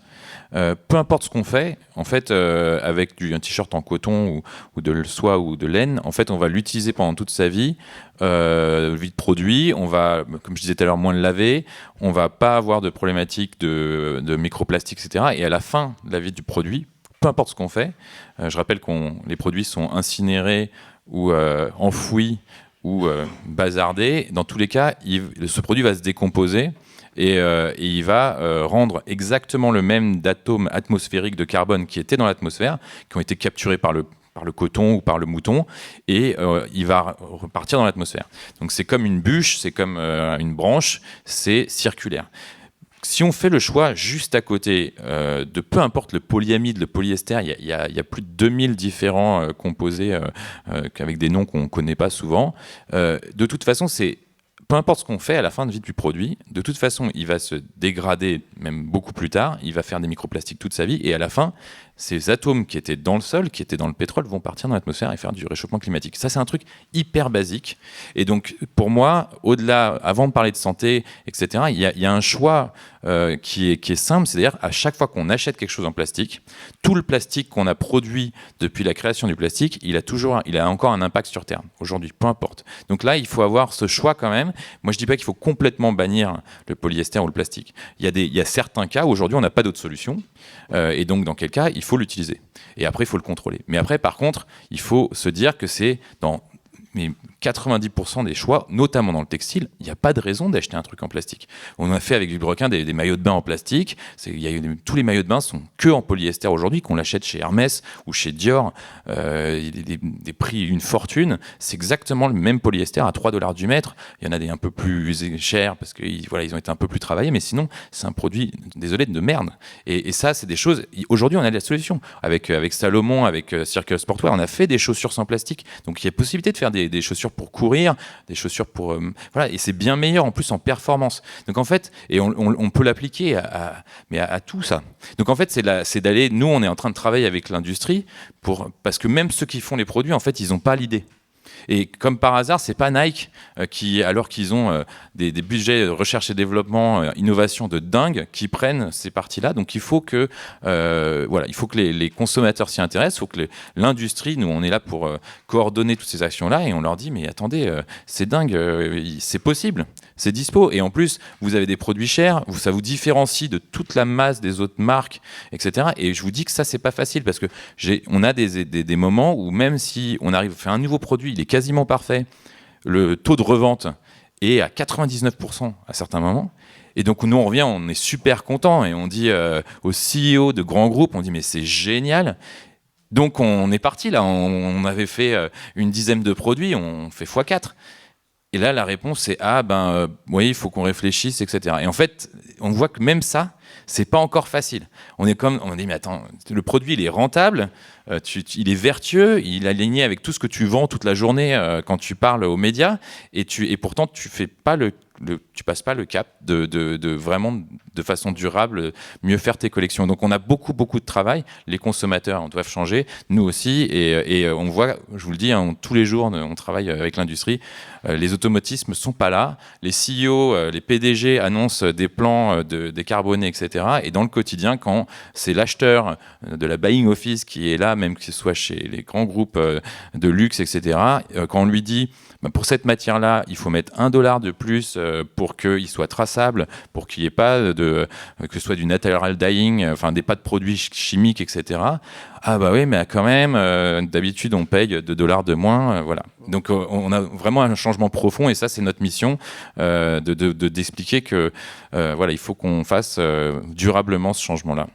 peu importe ce qu'on fait, en fait, avec un t-shirt en coton ou de soie ou de laine, en fait, on va l'utiliser pendant toute sa vie, vie de produit. On va, comme je disais tout à l'heure, moins le laver. On va pas avoir de problématiques de microplastique, etc. Et à la fin de la vie du produit, peu importe ce qu'on fait, je rappelle que les produits sont incinérés ou enfouis ou bazardés. Dans tous les cas, ce produit va se décomposer. Et il va rendre exactement le même d'atomes atmosphériques de carbone qui étaient dans l'atmosphère, qui ont été capturés par le coton ou par le mouton, et il va repartir dans l'atmosphère. Donc c'est comme une bûche, c'est comme une branche, c'est circulaire. Si on fait le choix juste à côté de peu importe le polyamide, le polyester, il y a plus de 2000 différents composés avec des noms qu'on ne connaît pas souvent. De toute façon, peu importe ce qu'on fait à la fin de vie du produit, de toute façon, il va se dégrader même beaucoup plus tard, il va faire des microplastiques toute sa vie, et à la fin, ces atomes qui étaient dans le sol, qui étaient dans le pétrole, vont partir dans l'atmosphère et faire du réchauffement climatique. Ça, c'est un truc hyper basique. Et donc, pour moi, au-delà, avant de parler de santé, etc., il y a un choix qui est simple, c'est-à-dire à chaque fois qu'on achète quelque chose en plastique, tout le plastique qu'on a produit depuis la création du plastique, il a encore un impact sur Terre, aujourd'hui, peu importe. Donc là, il faut avoir ce choix quand même. Moi, je dis pas qu'il faut complètement bannir le polyester ou le plastique. Il y a certains cas où aujourd'hui, on n'a pas d'autre solution, et donc dans quel cas, il faut l'utiliser. Et après, il faut le contrôler. Mais après, par contre, il faut se dire que c'est dans 90% des choix, notamment dans le textile, il n'y a pas de raison d'acheter un truc en plastique. On a fait avec Vilebrequin des maillots de bain en plastique. Tous les maillots de bain sont que en polyester aujourd'hui, qu'on l'achète chez Hermès ou chez Dior. Des prix une fortune. C'est exactement le même polyester à 3 $ du mètre. Il y en a des un peu plus chers parce qu'ils ont été un peu plus travaillés, mais sinon, c'est un produit, désolé, de merde. Et ça, c'est des choses. Aujourd'hui, on a la solution. Avec Salomon, avec Circle Sportwear, on a fait des chaussures sans plastique. Donc, il y a possibilité de faire des chaussures pour courir, des chaussures pour... et c'est bien meilleur en plus en performance. Donc en fait, et on peut l'appliquer à tout ça. Donc en fait, c'est d'aller... Nous, on est en train de travailler avec l'industrie parce que même ceux qui font les produits, en fait, ils n'ont pas l'idée. Et comme par hasard, c'est pas Nike qui, alors qu'ils ont des budgets de recherche et développement, innovation de dingue, qui prennent ces parties-là. Donc il faut que, il faut que les consommateurs s'y intéressent, il faut que l'industrie, nous on est là pour coordonner toutes ces actions-là et on leur dit mais attendez, c'est dingue, c'est possible, c'est dispo. Et en plus, vous avez des produits chers, ça vous différencie de toute la masse des autres marques, etc. Et je vous dis que ça, c'est pas facile parce que on a des moments où même si on arrive à faire un nouveau produit, il est quasiment parfait, le taux de revente est à 99% à certains moments. Et donc nous on revient, on est super content et on dit aux CEO de grands groupes, on dit mais c'est génial. Donc on est parti là, on avait fait une dizaine de produits, on fait x4. Et là la réponse c'est oui, il faut qu'on réfléchisse, etc. Et en fait on voit que même ça, c'est pas encore facile. On dit mais attends, le produit il est rentable, il est vertueux, il est aligné avec tout ce que tu vends toute la journée quand tu parles aux médias, et pourtant tu passes pas le cap de vraiment de façon durable mieux faire tes collections. Donc on a beaucoup de travail. Les consommateurs doivent changer, nous aussi, et on voit, je vous le dis, tous les jours on travaille avec l'industrie. Les automatismes sont pas là. Les CEO, les PDG annoncent des plans décarbonés, etc. Et dans le quotidien, quand c'est l'acheteur de la buying office qui est là, même que ce soit chez les grands groupes de luxe, etc., quand on lui dit pour cette matière-là, il faut mettre $1 de plus pour qu'il soit traçable, pour qu'il n'y ait pas que ce soit du natural dyeing, pas de produits chimiques, etc. Ah bah oui, mais quand même, d'habitude on paye $2 de moins, voilà. Donc on a vraiment un changement profond et ça c'est notre mission d'expliquer que il faut qu'on fasse durablement ce changement-là.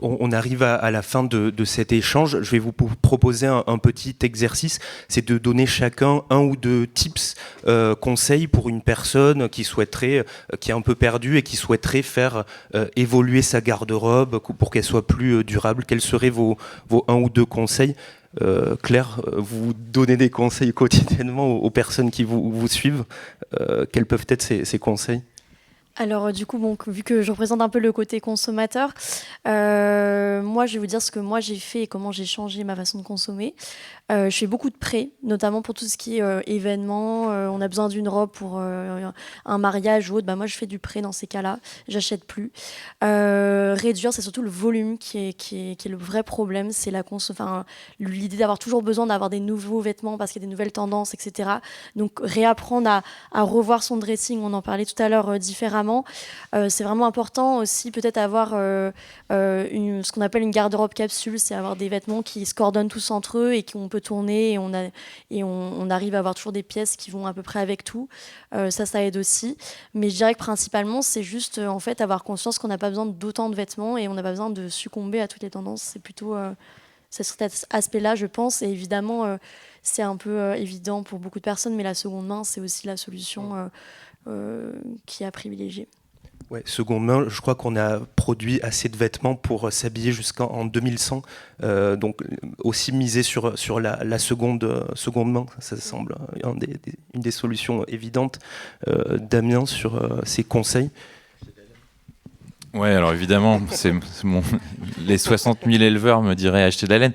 On arrive à la fin de cet échange. Je vais vous proposer un petit exercice. C'est de donner chacun 1 ou 2 tips, conseils pour une personne qui est un peu perdue et qui souhaiterait faire évoluer sa garde-robe pour qu'elle soit plus durable. Quels seraient vos 1 ou 2 conseils ? Claire, vous donnez des conseils quotidiennement aux personnes qui vous suivent. Quels peuvent être ces conseils ? Alors du coup, vu que je représente un peu le côté consommateur, moi je vais vous dire ce que moi j'ai fait et comment j'ai changé ma façon de consommer. Je fais beaucoup de prêts, notamment pour tout ce qui est événements. On a besoin d'une robe pour un mariage ou autre. Moi je fais du prêt dans ces cas-là, j'achète plus. Réduire, c'est surtout le volume qui est le vrai problème. C'est l'idée d'avoir toujours besoin d'avoir des nouveaux vêtements parce qu'il y a des nouvelles tendances, etc. Donc réapprendre à revoir son dressing, on en parlait tout à l'heure différemment. C'est vraiment important aussi peut-être avoir ce qu'on appelle une garde-robe capsule, c'est avoir des vêtements qui se coordonnent tous entre eux et qu'on peut tourner et on arrive à avoir toujours des pièces qui vont à peu près avec tout. Ça aide aussi. Mais je dirais que principalement, c'est juste en fait avoir conscience qu'on n'a pas besoin d'autant de vêtements et on n'a pas besoin de succomber à toutes les tendances. C'est plutôt cet aspect-là, je pense. Et évidemment, c'est un peu évident pour beaucoup de personnes, mais la seconde main, c'est aussi la solution qui est à privilégier. Ouais, seconde main, je crois qu'on a produit assez de vêtements pour s'habiller jusqu'en 2100. Donc aussi miser sur la seconde main, ça semble une des solutions évidentes. Damien, sur ces conseils. Ouais, alors évidemment, les 60 000 éleveurs me diraient acheter de la laine.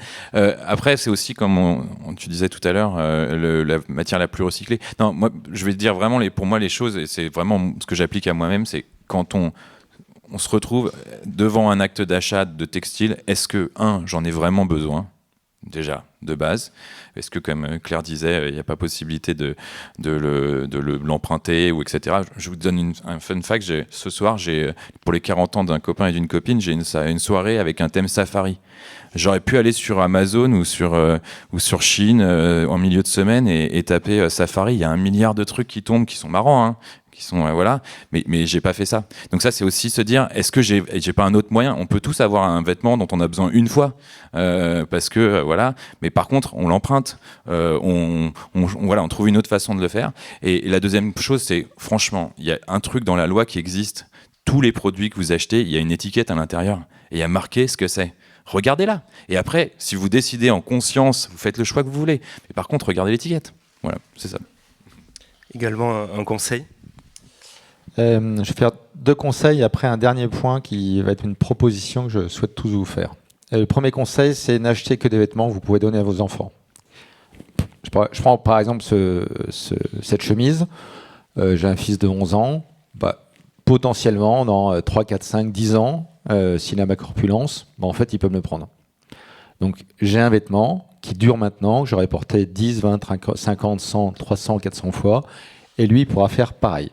Après, c'est aussi, comme tu disais tout à l'heure, la matière la plus recyclée. Non, moi, je vais te dire vraiment, pour moi, les choses, et c'est vraiment ce que j'applique à moi-même, c'est quand on on se retrouve devant un acte d'achat de textile. Est-ce que, j'en ai vraiment besoin, déjà, de base? Est-ce que, comme Claire disait, il n'y a pas possibilité de l'emprunter, ou etc. Je vous donne un fun fact. Ce soir, pour les 40 ans d'un copain et d'une copine, j'ai une soirée avec un thème safari. J'aurais pu aller sur Amazon ou sur Chine en milieu de semaine et taper safari. Il y a 1 milliard de trucs qui tombent, qui sont marrants, hein, qui sont voilà. Mais j'ai pas fait ça. Donc ça, c'est aussi se dire, est-ce que j'ai pas un autre moyen? On peut tous avoir un vêtement dont on a besoin une fois, parce que voilà. Mais par contre, on l'emprunte. On trouve une autre façon de le faire. Et la deuxième chose, c'est franchement, il y a un truc dans la loi qui existe. Tous les produits que vous achetez, il y a une étiquette à l'intérieur et il y a marqué ce que c'est. Regardez-la. Et après, si vous décidez en conscience, vous faites le choix que vous voulez. Mais par contre, regardez l'étiquette. Voilà, c'est ça. Également un conseil. Je vais faire 2 conseils, après un dernier point qui va être une proposition que je souhaite tous vous faire. Le premier conseil, c'est n'acheter que des vêtements que vous pouvez donner à vos enfants. Je prends par exemple cette chemise. J'ai un fils de 11 ans. Potentiellement, dans 3, 4, 5, 10 ans, s'il a ma corpulence, en fait, il peut me le prendre. Donc, j'ai un vêtement qui dure maintenant, que j'aurais porté 10, 20, 50, 100, 300, 400 fois, et lui, il pourra faire pareil.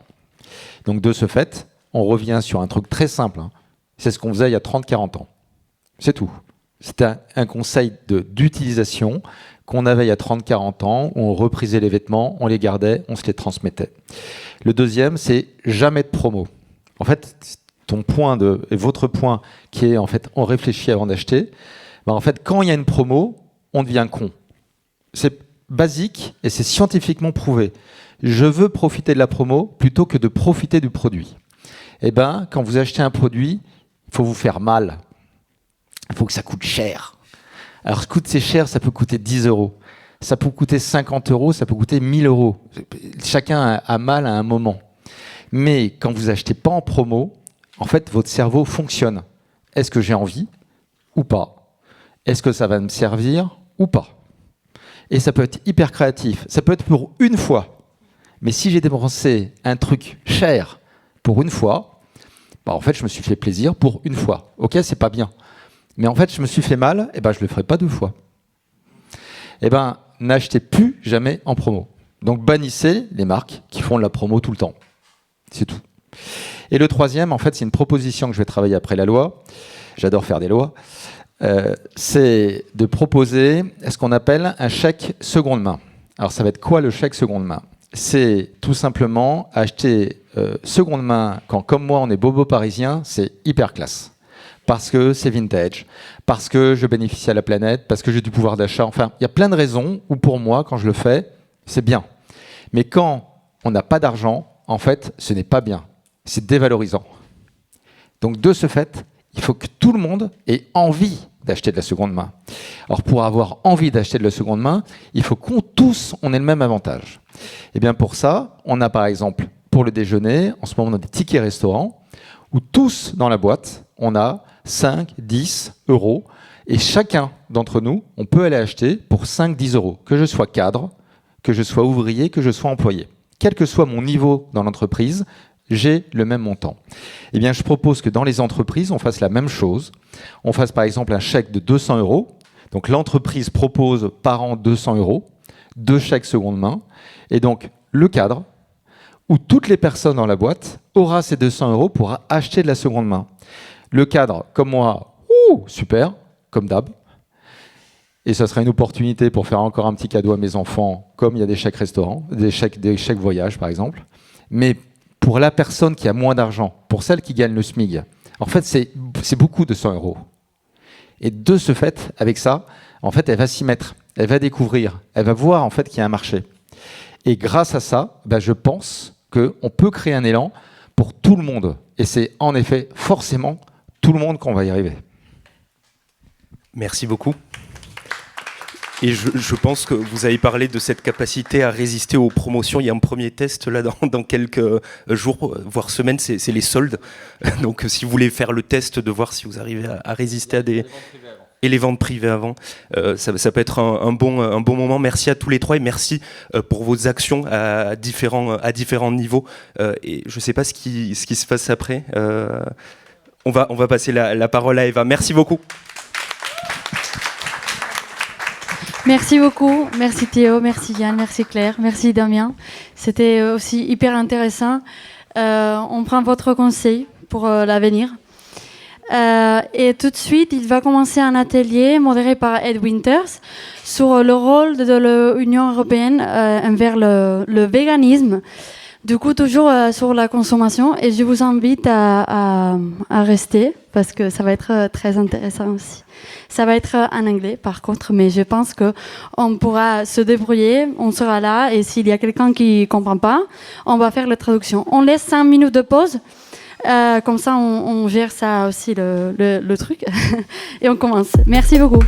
Donc, de ce fait, on revient sur un truc très simple. Hein. C'est ce qu'on faisait il y a 30, 40 ans. C'est tout. C'était un conseil d'utilisation qu'on avait il y a 30, 40 ans, où on reprisait les vêtements, on les gardait, on se les transmettait. Le deuxième, c'est jamais de promo. En fait, et votre point qui est en fait on réfléchit avant d'acheter, en fait quand il y a une promo, on devient con. C'est basique et c'est scientifiquement prouvé. Je veux profiter de la promo plutôt que de profiter du produit. Et quand vous achetez un produit, il faut vous faire mal. Il faut que ça coûte cher. Alors c'est cher, ça peut coûter 10 €. Ça peut coûter 50 €, ça peut coûter 1 000 €. Chacun a mal à un moment. Mais quand vous achetez pas en promo, en fait, votre cerveau fonctionne. Est-ce que j'ai envie ou pas? Est-ce que ça va me servir ou pas? Et ça peut être hyper créatif. Ça peut être pour une fois. Mais si j'ai dépensé un truc cher pour une fois, en fait, je me suis fait plaisir pour une fois. Ok, c'est pas bien. Mais en fait, je me suis fait mal, je le ferai pas 2 fois. N'achetez plus jamais en promo. Donc, bannissez les marques qui font de la promo tout le temps. C'est tout. Et le troisième, en fait, c'est une proposition que je vais travailler après la loi. J'adore faire des lois. C'est de proposer ce qu'on appelle un chèque seconde main. Alors, ça va être quoi le chèque seconde main? C'est tout simplement acheter seconde main quand, comme moi, on est bobo parisien, c'est hyper classe. Parce que c'est vintage, parce que je bénéficie à la planète, parce que j'ai du pouvoir d'achat. Enfin, il y a plein de raisons où, pour moi, quand je le fais, c'est bien. Mais quand on n'a pas d'argent, en fait, ce n'est pas bien. C'est dévalorisant. Donc, de ce fait, il faut que tout le monde ait envie d'acheter de la seconde main. Alors, pour avoir envie d'acheter de la seconde main, il faut qu'on tous, on ait le même avantage. Et bien, pour ça, on a par exemple, pour le déjeuner, en ce moment, on a des tickets restaurants, où tous, dans la boîte, on a 5, 10 €. Et chacun d'entre nous, on peut aller acheter pour 5, 10 €. Que je sois cadre, que je sois ouvrier, que je sois employé. Quel que soit mon niveau dans l'entreprise, j'ai le même montant. Eh bien, je propose que dans les entreprises, on fasse la même chose. On fasse par exemple un chèque de 200 €. Donc l'entreprise propose par an 200 €, 2 chèques seconde main. Et donc le cadre, où toutes les personnes dans la boîte aura ces 200 € pour acheter de la seconde main. Le cadre, comme moi, super, comme d'hab. Et ça serait une opportunité pour faire encore un petit cadeau à mes enfants, comme il y a des chèques restaurants, des chèques voyage par exemple. Mais pour la personne qui a moins d'argent, pour celle qui gagne le SMIG, en fait, c'est beaucoup de 100 €. Et de ce fait, avec ça, en fait, elle va s'y mettre, elle va découvrir, elle va voir en fait qu'il y a un marché. Et grâce à ça, je pense qu'on peut créer un élan pour tout le monde. Et c'est en effet forcément tout le monde qu'on va y arriver. Merci beaucoup. Et je pense que vous avez parlé de cette capacité à résister aux promotions. Il y a un premier test là dans quelques jours, voire semaines, c'est les soldes. Donc si vous voulez faire le test de voir si vous arrivez à résister à des... Et les ventes privées avant, ça peut être un bon moment. Merci à tous les trois et merci pour vos actions à différents niveaux. Et je ne sais pas ce qui se passe après. On va passer la parole à Eva. Merci beaucoup. Merci beaucoup, merci Théo, merci Yann, merci Claire, merci Damien. C'était aussi hyper intéressant. On prend votre conseil pour l'avenir. Et tout de suite, il va commencer un atelier modéré par Ed Winters sur le rôle de l'Union européenne envers le véganisme. Du coup, toujours sur la consommation. Et je vous invite à rester parce que ça va être très intéressant aussi. Ça va être en anglais, par contre, mais je pense qu'on pourra se débrouiller. On sera là et s'il y a quelqu'un qui ne comprend pas, on va faire la traduction. On laisse 5 minutes de pause. Comme ça, on gère ça aussi, le truc. Et on commence. Merci beaucoup.